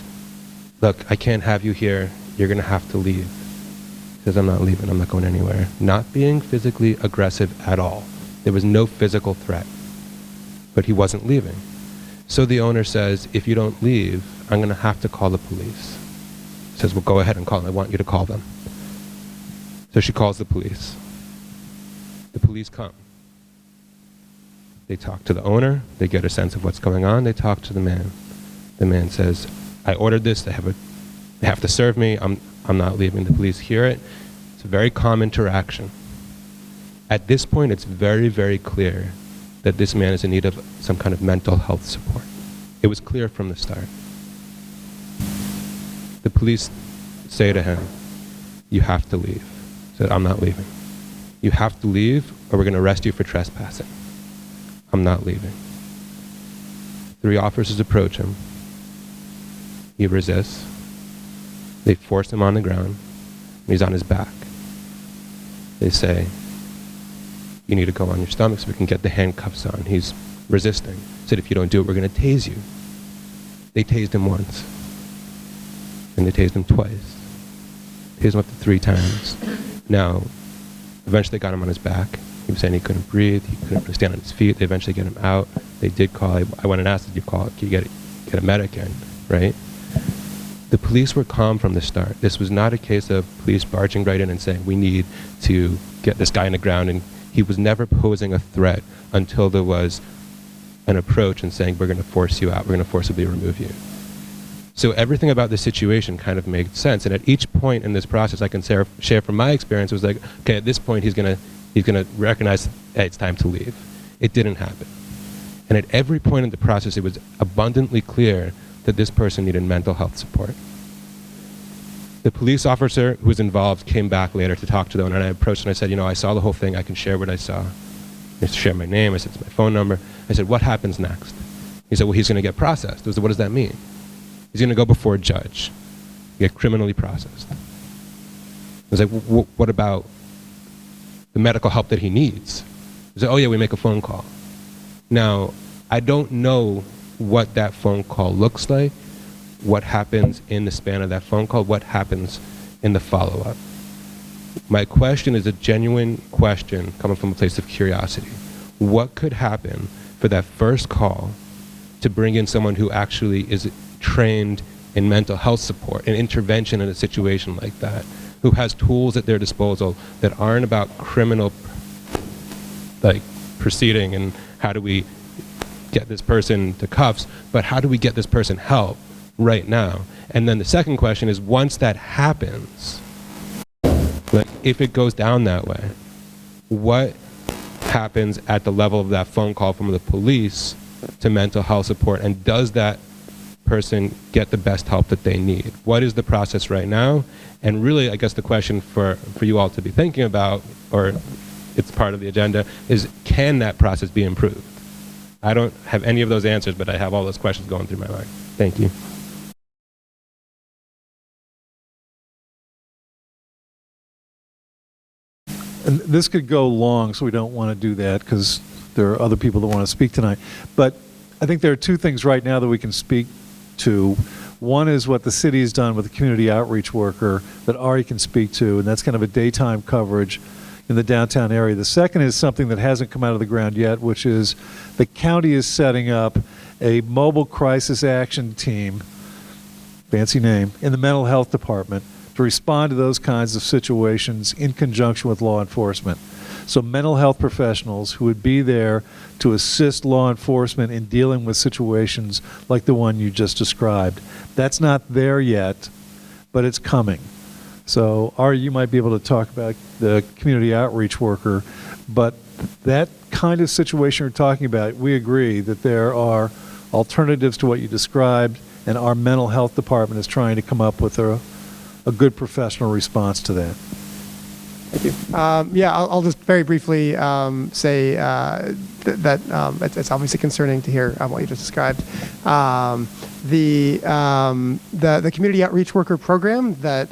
look, I can't have you here. You're going to have to leave. He says, I'm not leaving. I'm not going anywhere. Not being physically aggressive at all. There was no physical threat. But he wasn't leaving. So the owner says, if you don't leave, I'm going to have to call the police. He says, well, go ahead and call them. I want you to call them. So she calls the police. The police come. They talk to the owner. They get a sense of what's going on. They talk to the man. The man says, I ordered this. They have to serve me. I'm not leaving. The police hear it. It's a very calm interaction. At this point, it's very, very clear that this man is in need of some kind of mental health support. It was clear from the start. The police say to him, you have to leave. He said, I'm not leaving. You have to leave or we're going to arrest you for trespassing. I'm not leaving. 3 officers approach him. He resists. They force him on the ground. He's on his back. They say, you need to go on your stomach so we can get the handcuffs on. He's resisting. He said, if you don't do it, we're going to tase you. They tased him once. And they tased him twice. Tased him up to 3 times. Now, eventually they got him on his back. He was saying he couldn't breathe, he couldn't really stand on his feet. They eventually get him out. They did call. I went and asked, did you call? Can you get a medic in, right? The police were calm from the start. This was not a case of police barging right in and saying, we need to get this guy on the ground. And he was never posing a threat until there was an approach and saying, we're going to force you out. We're going to forcibly remove you. So everything about the situation kind of made sense. And at each point in this process, I can share from my experience, it was like, okay, at this point, he's going to recognize, hey, it's time to leave. It didn't happen. And at every point in the process, it was abundantly clear that this person needed mental health support. The police officer who was involved came back later to talk to them, and I approached and I said, I saw the whole thing. I can share what I saw. I shared my name. I said, it's my phone number. I said, what happens next? He said, well, he's going to get processed. I said, what does that mean? He's going to go before a judge, get criminally processed. I was like, what about the medical help that he needs? He said, oh yeah, we make a phone call. Now, I don't know what that phone call looks like, what happens in the span of that phone call, what happens in the follow-up. My question is a genuine question coming from a place of curiosity. What could happen for that first call to bring in someone who actually is trained in mental health support and intervention in a situation like that, who has tools at their disposal that aren't about criminal proceeding and how do we get this person to cuffs, but how do we get this person help right now? And then the second question is, once that happens, if it goes down that way, what happens at the level of that phone call from the police to mental health support, and does that person get the best help that they need? What is the process right now? And really, I guess the question for you all to be thinking about, or it's part of the agenda, is can that process be improved? I don't have any of those answers, but I have all those questions going through my mind. Thank you. And this could go long, so we don't want to do that because there are other people that want to speak tonight. But I think there are two things right now that we can speak to. One is what the city has done with the community outreach worker that Ari can speak to, and that's kind of a daytime coverage in the downtown area. The second is something that hasn't come out of the ground yet, which is the county is setting up a mobile crisis action team, fancy name, in the mental health department to respond to those kinds of situations in conjunction with law enforcement. So mental health professionals who would be there to assist law enforcement in dealing with situations like the one you just described. That's not there yet, but it's coming. So, Ari, you might be able to talk about the community outreach worker, but that kind of situation you're talking about, we agree that there are alternatives to what you described, and our mental health department is trying to come up with a good professional response to that. Thank you. Yeah, I'll just very briefly say that it's obviously concerning to hear what you just described. The community outreach worker program that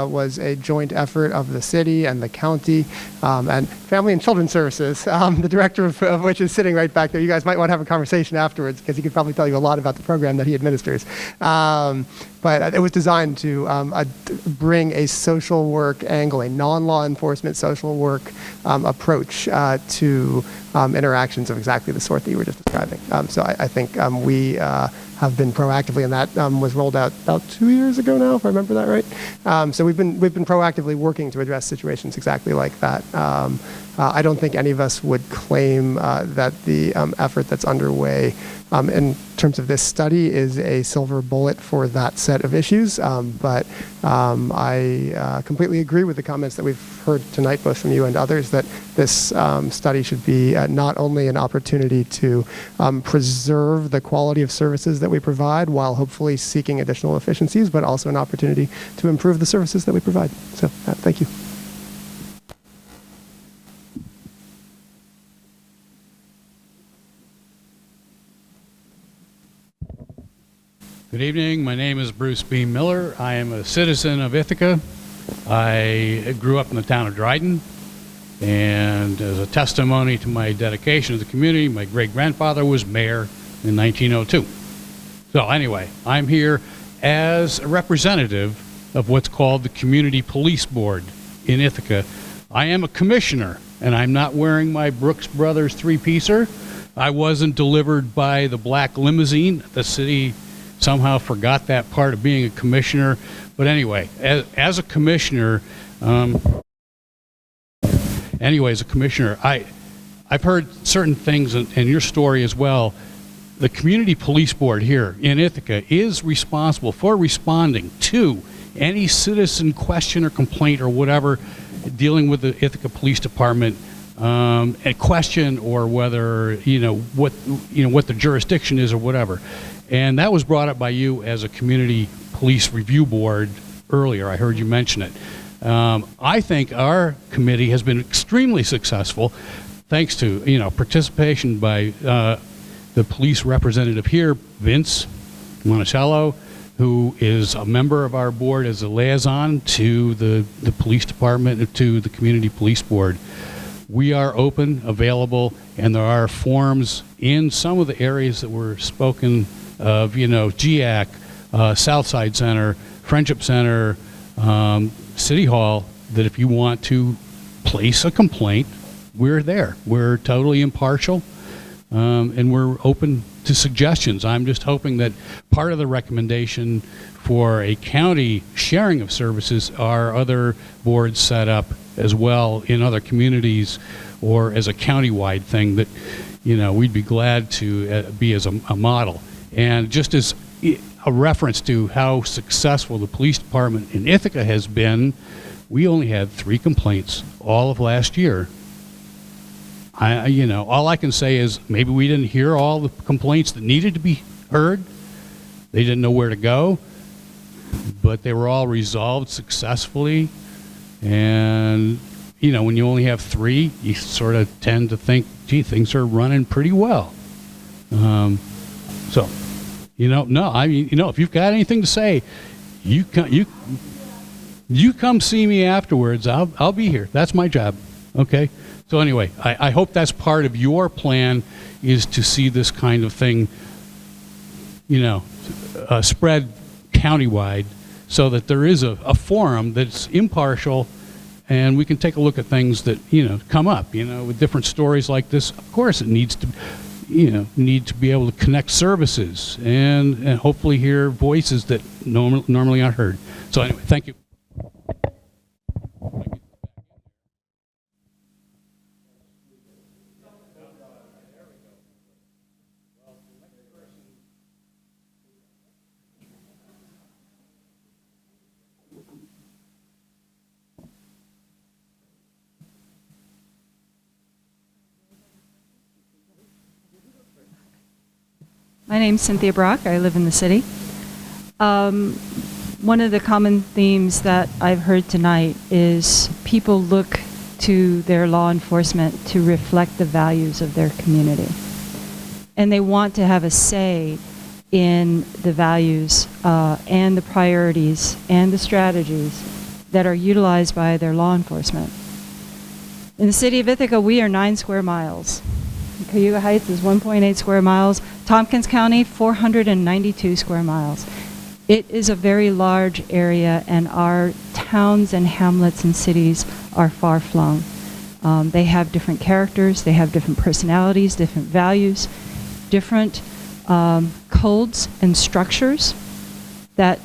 was a joint effort of the city and the county and Family and Children's Services, the director of which is sitting right back there. You guys might want to have a conversation afterwards because he could probably tell you a lot about the program that he administers. But it was designed to bring a social work angle, a non-law enforcement social work approach to interactions of exactly the sort that you were just describing. So I think we have been proactively, and that was rolled out about 2 years ago now, if I remember that right. So we've been proactively working to address situations exactly like that. I don't think any of us would claim that the effort that's underway in terms of this study is a silver bullet for that set of issues, but I completely agree with the comments that we've heard tonight, both from you and others, that this study should be not only an opportunity to preserve the quality of services that we provide while hopefully seeking additional efficiencies, but also an opportunity to improve the services that we provide. So thank you. Good evening. My name is Bruce B. Miller. I am a citizen of Ithaca. I grew up in the town of Dryden, and as a testimony to my dedication to the community, my great-grandfather was mayor in 1902. So anyway, I'm here as a representative of what's called the Community Police Board in Ithaca, I am a commissioner, and I'm not wearing my Brooks Brothers three-piecer. I wasn't delivered by the black limousine. The city somehow forgot that part of being a commissioner. But anyway, as a commissioner, I've heard certain things in your story as well. The Community Police Board here in Ithaca is responsible for responding to any citizen question or complaint or whatever dealing with the Ithaca Police Department, a question or whether what the jurisdiction is or whatever. And that was brought up by you as a Community Police Review Board earlier. I heard you mention it. I think our committee has been extremely successful, thanks to participation by the police representative here, Vince Monticello, who is a member of our board as a liaison to the police department, to the Community Police Board. We are open, available, and there are forums in some of the areas that were spoken of, GIAC, Southside Center, Friendship Center, City Hall, that if you want to place a complaint, we're there. We're totally impartial, and we're open to suggestions. I'm just hoping that part of the recommendation for a county sharing of services are other boards set up as well in other communities or as a county-wide thing that, we'd be glad to be as a model. And just as a reference to how successful the police department in Ithaca has been, we only had 3 complaints all of last year. All I can say is maybe we didn't hear all the complaints that needed to be heard. They didn't know where to go, but they were all resolved successfully. And, when you only have 3, you sort of tend to think, gee, things are running pretty well. No, if you've got anything to say, you come see me afterwards. I'll be here. That's my job. Okay. So anyway, I hope that's part of your plan, is to see this kind of thing, spread countywide, so that there is a forum that's impartial, and we can take a look at things that come up. With different stories like this, of course, it needs to, need to be able to connect services and hopefully hear voices that normally aren't heard. So anyway, thank you. My name's Cynthia Brock. I live in the city. One of the common themes that I've heard tonight is people look to their law enforcement to reflect the values of their community. And they want to have a say in the values and the priorities and the strategies that are utilized by their law enforcement. In the city of Ithaca, we are 9 square miles. Cayuga Heights is 1.8 square miles. Tompkins County, 492 square miles. It is a very large area, and our towns and hamlets and cities are far-flung. They have different characters, they have different personalities, different values, different codes and structures that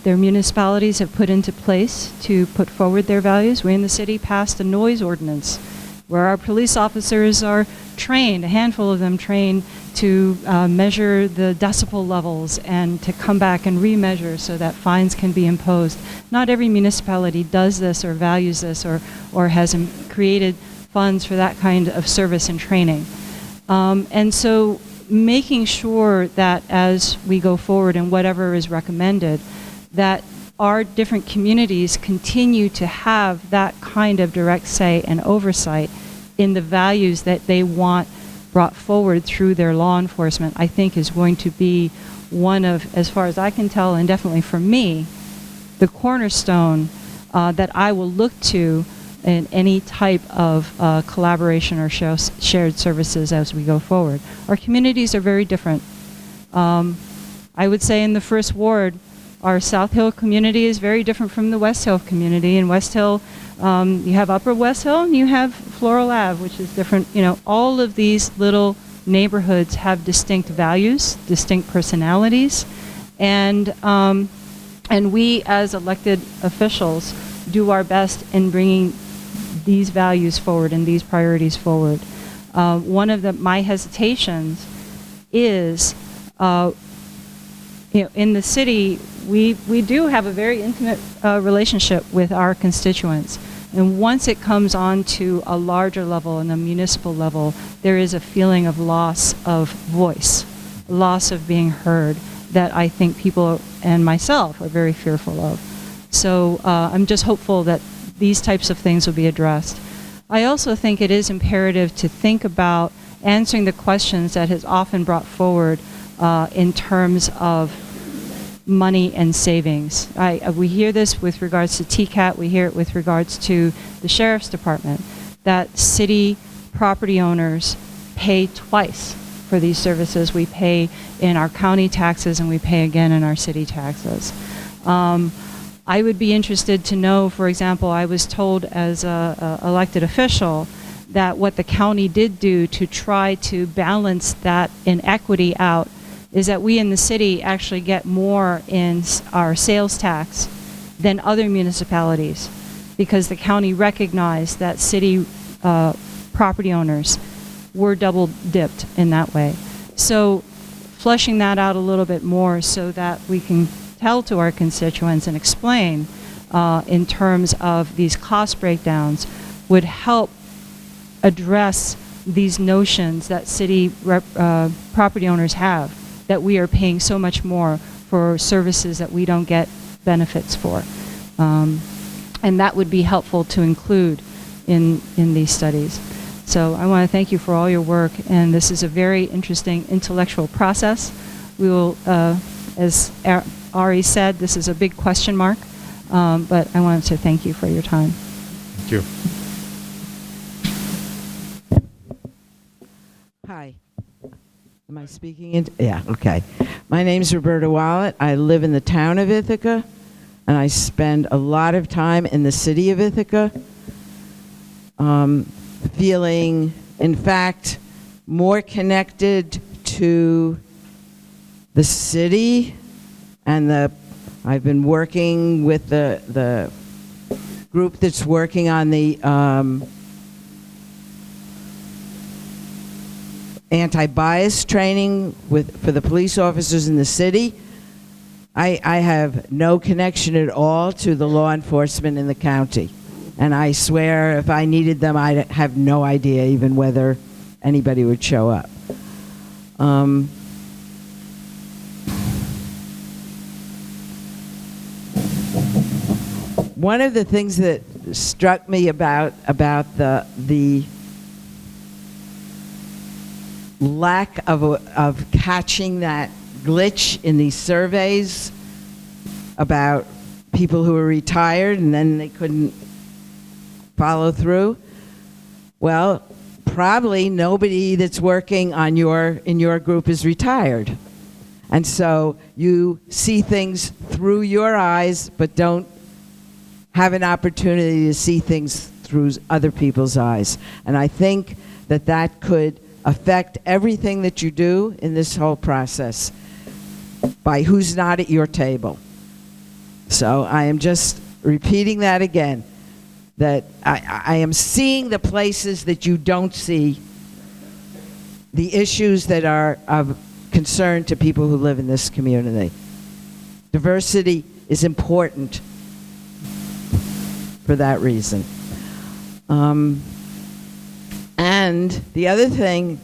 their municipalities have put into place to put forward their values. We in the city passed a noise ordinance where our police officers are trained, a handful of them trained to measure the decibel levels and to come back and remeasure so that fines can be imposed. Not every municipality does this or values this or has created funds for that kind of service and training. And so making sure that as we go forward and whatever is recommended, that our different communities continue to have that kind of direct say and oversight in the values that they want brought forward through their law enforcement, I think is going to be one of, as far as I can tell, and definitely for me, the cornerstone that I will look to in any type of collaboration or shared services as we go forward. Our communities are very different. I would say in the First Ward, our South Hill community is very different from the West Hill community. In West Hill, You have Upper West Hill and you have Floral Ave, which is different. You know, all of these little neighborhoods have distinct values, distinct personalities, and we as elected officials do our best in bringing these values forward and these priorities forward. One of my hesitations is, in the city, we do have a very intimate relationship with our constituents. And once it comes on to a larger level and a municipal level, there is a feeling of loss of voice, loss of being heard, that I think people and myself are very fearful of. So I'm just hopeful that these types of things will be addressed. I also think it is imperative to think about answering the questions that has often brought forward in terms of money and savings. We hear this with regards to TCAT, we hear it with regards to the Sheriff's Department, that city property owners pay twice for these services. We pay in our county taxes and we pay again in our city taxes. I would be interested to know, for example, I was told as an elected official that what the county did do to try to balance that inequity out is that we in the city actually get more in our sales tax than other municipalities, because the county recognized that city property owners were double dipped in that way. So fleshing that out a little bit more so that we can tell to our constituents and explain in terms of these cost breakdowns would help address these notions that city property owners have, that we are paying so much more for services that we don't get benefits for. And that would be helpful to include in these studies. So I want to thank you for all your work, and this is a very interesting intellectual process. We will, as Ari said, this is a big question mark, but I wanted to thank you for your time. Thank you. Hi. Am I speaking in? Yeah, okay. My name's Roberta Wallet. I live in the town of Ithaca, and I spend a lot of time in the city of Ithaca, feeling, in fact, more connected to the city, and I've been working with the group that's working on the anti-bias training for the police officers in the city. I have no connection at all to the law enforcement in the county. And I swear if I needed them, I'd have no idea even whether anybody would show up. One of the things that struck me about the lack of catching that glitch in these surveys about people who were retired and then they couldn't follow through. Well, probably nobody that's working on in your group is retired. And so you see things through your eyes, but don't have an opportunity to see things through other people's eyes. And I think that could affect everything that you do in this whole process by who's not at your table. So I am just repeating that again, that I am seeing the places that you don't see, the issues that are of concern to people who live in this community. Diversity is important for that reason. And the other thing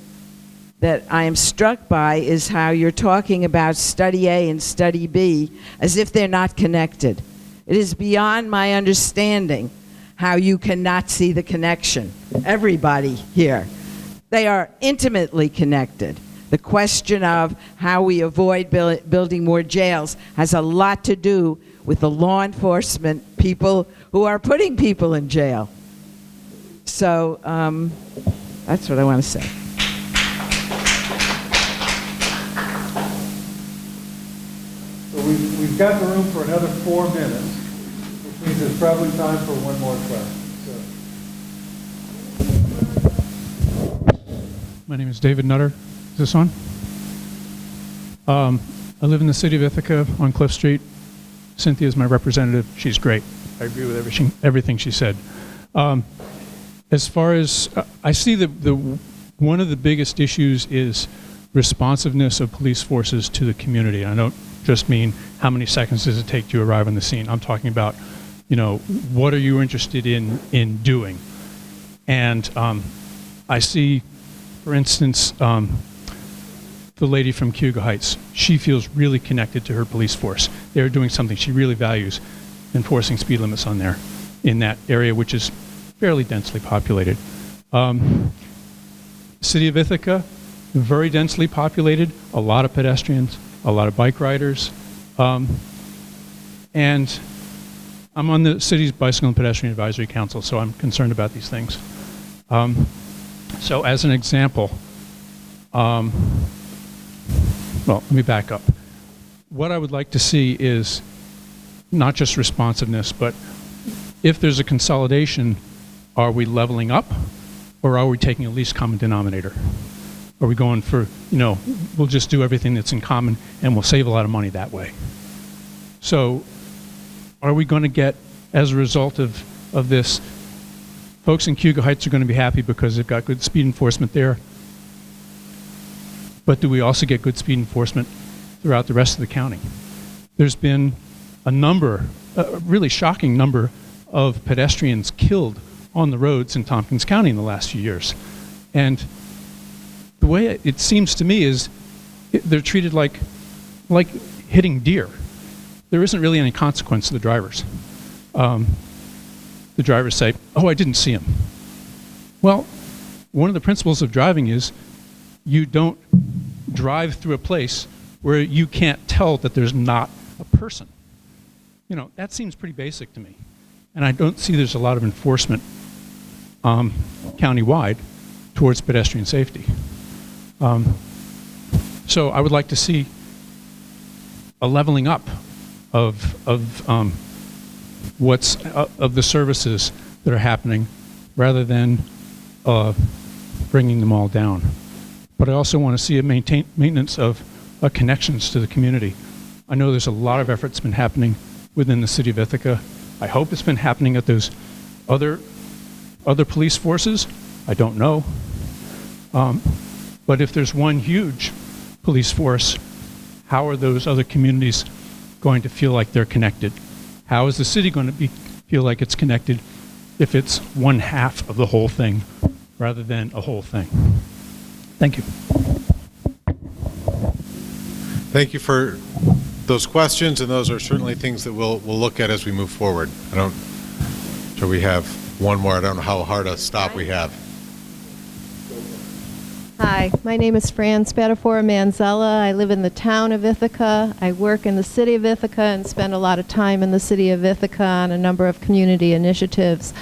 that I am struck by is how you're talking about study A and study B as if they're not connected. It is beyond my understanding how you cannot see the connection. Everybody here. They are intimately connected. The question of how we avoid building more jails has a lot to do with the law enforcement people who are putting people in jail. So that's what I want to say. So we've got the room for another 4 minutes, which means there's probably time for one more question. my name is David Nutter. Is this on? I live in the city of Ithaca on Cliff Street. Cynthia is my representative. She's great. I agree with everything she said. As far as I see, one of the biggest issues is responsiveness of police forces to the community. I don't just mean how many seconds does it take to arrive on the scene. I'm talking about, what are you interested in doing? And I see, for instance, the lady from Cuba Heights. She feels really connected to her police force. They're doing something she really values, enforcing speed limits on there in that area, which is fairly densely populated. City of Ithaca, very densely populated, a lot of pedestrians, a lot of bike riders, and I'm on the city's Bicycle and Pedestrian Advisory Council, so I'm concerned about these things. So as an example, well, let me back up. What I would like to see is not just responsiveness, but if there's a consolidation, are we leveling up, or are we taking a least common denominator? Are we going for, we'll just do everything that's in common and we'll save a lot of money that way? So are we going to get, as a result of this, folks in Cuba Heights are going to be happy because they've got good speed enforcement there, but do we also get good speed enforcement throughout the rest of the county? There's been a really shocking number of pedestrians killed on the roads in Tompkins County in the last few years. And the way it seems to me is they're treated like hitting deer. There isn't really any consequence to the drivers. The drivers say, oh, I didn't see him. Well, one of the principles of driving is you don't drive through a place where you can't tell that there's not a person. That seems pretty basic to me. And I don't see there's a lot of enforcement countywide towards pedestrian safety. So I would like to see a leveling up of the services that are happening, rather than bringing them all down. But I also want to see a maintenance of connections to the community. I know there's a lot of effort that's been happening within the city of Ithaca. I hope it's been happening at those other police forces. I don't know. But if there's one huge police force, how are those other communities going to feel like they're connected? How is the city going to feel like it's connected if it's one half of the whole thing rather than a whole thing? Thank you. Thank you for those questions, and those are certainly things that we'll look at as we move forward. So we have one more. I don't know how hard a stop we have. Hi, my name is Fran Spadafora Manzella. I live in the town of Ithaca. I work in the city of Ithaca and spend a lot of time in the city of Ithaca on a number of community initiatives.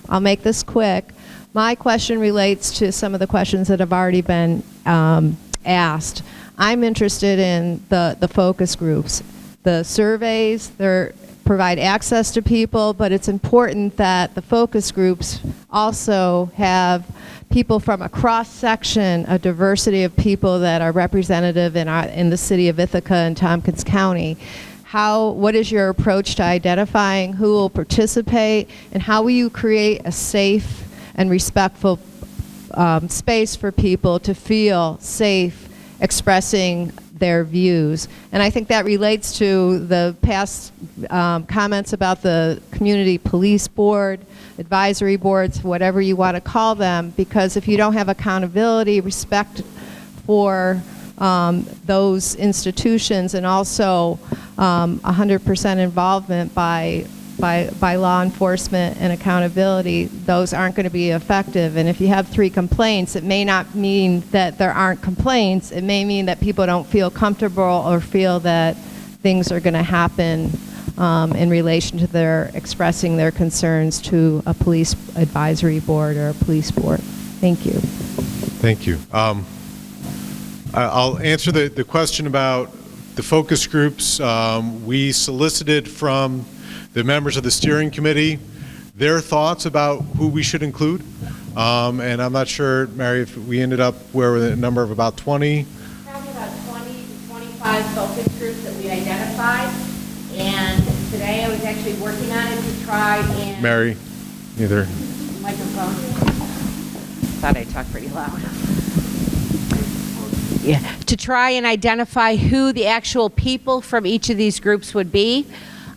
I'll make this quick. My question relates to some of the questions that have already been asked. I'm interested in the focus groups. The surveys, they provide access to people, but it's important that the focus groups also have people from a cross-section, a diversity of people that are representative in the city of Ithaca and Tompkins County. What is your approach to identifying who will participate, and how will you create a safe and respectful space for people to feel safe expressing their views? And I think that relates to the past comments about the community police board, advisory boards, whatever you want to call them, because if you don't have accountability, respect for those institutions, and also 100% involvement by law enforcement and accountability, those aren't going to be effective. And if you have 3 complaints, it may not mean that there aren't complaints. It may mean that people don't feel comfortable or feel that things are going to happen in relation to their expressing their concerns to a police advisory board or a police board. Thank you. Thank you. I'll answer the question about the focus groups. We solicited from the members of the steering committee their thoughts about who we should include. And I'm not sure, Mary, if we ended up where with a number of about 20. Probably about 20 to 25 focus groups that we identified. And today I was actually working on it to try and... Mary, neither. Microphone. Thought I talked pretty loud. Yeah, to try and identify who the actual people from each of these groups would be.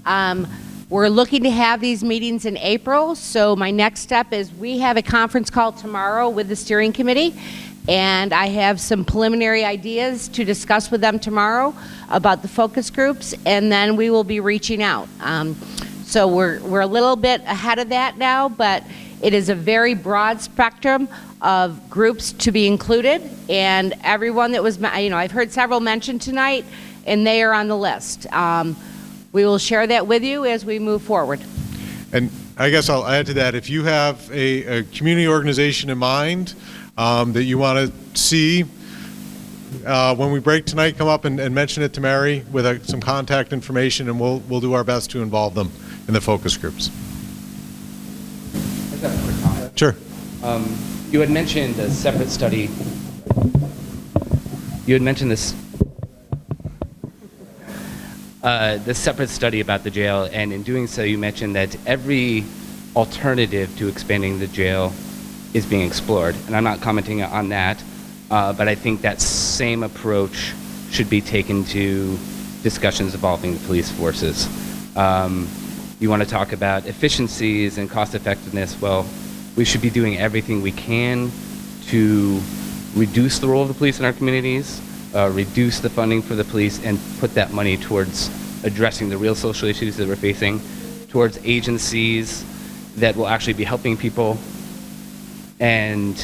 We're looking to have these meetings in April, so my next step is we have a conference call tomorrow with the steering committee, and I have some preliminary ideas to discuss with them tomorrow about the focus groups, and then we will be reaching out. So we're a little bit ahead of that now, but it is a very broad spectrum of groups to be included, and everyone that was, I've heard several mentioned tonight, and they are on the list. We will share that with you as we move forward. And I guess I'll add to that, if you have a community organization in mind that you want to see, when we break tonight, come up and mention it to Mary with some contact information, and we'll do our best to involve them in the focus groups. I've got a quick comment. Sure. You had mentioned a separate study. You had mentioned this separate study about the jail, and in doing so, you mentioned that every alternative to expanding the jail is being explored. And I'm not commenting on that, but I think that same approach should be taken to discussions involving the police forces. You want to talk about efficiencies and cost effectiveness. Well, we should be doing everything we can to reduce the role of the police in our communities, reduce the funding for the police, and put that money towards addressing the real social issues that we're facing, towards agencies that will actually be helping people. And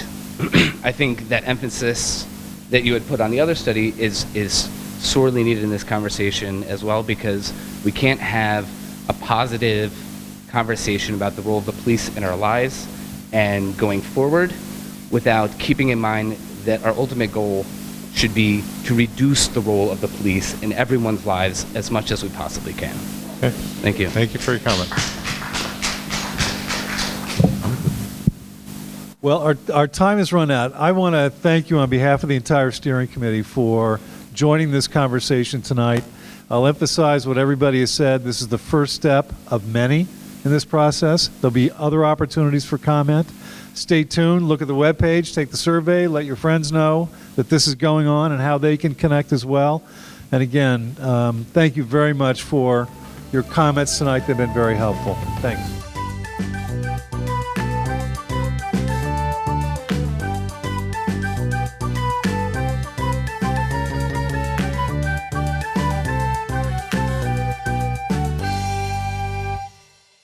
I think that emphasis that you had put on the other study is sorely needed in this conversation as well, because we can't have a positive conversation about the role of the police in our lives and going forward without keeping in mind that our ultimate goal should be to reduce the role of the police in everyone's lives as much as we possibly can. Okay. Thank you. Thank you for your comment. Well, our time has run out. I want to thank you on behalf of the entire steering committee for joining this conversation tonight. I'll emphasize what everybody has said. This is the first step of many in this process. There'll be other opportunities for comment. Stay tuned, look at the webpage, take the survey, let your friends know that this is going on and how they can connect as well. And again, thank you very much for your comments tonight. They've been very helpful. Thanks.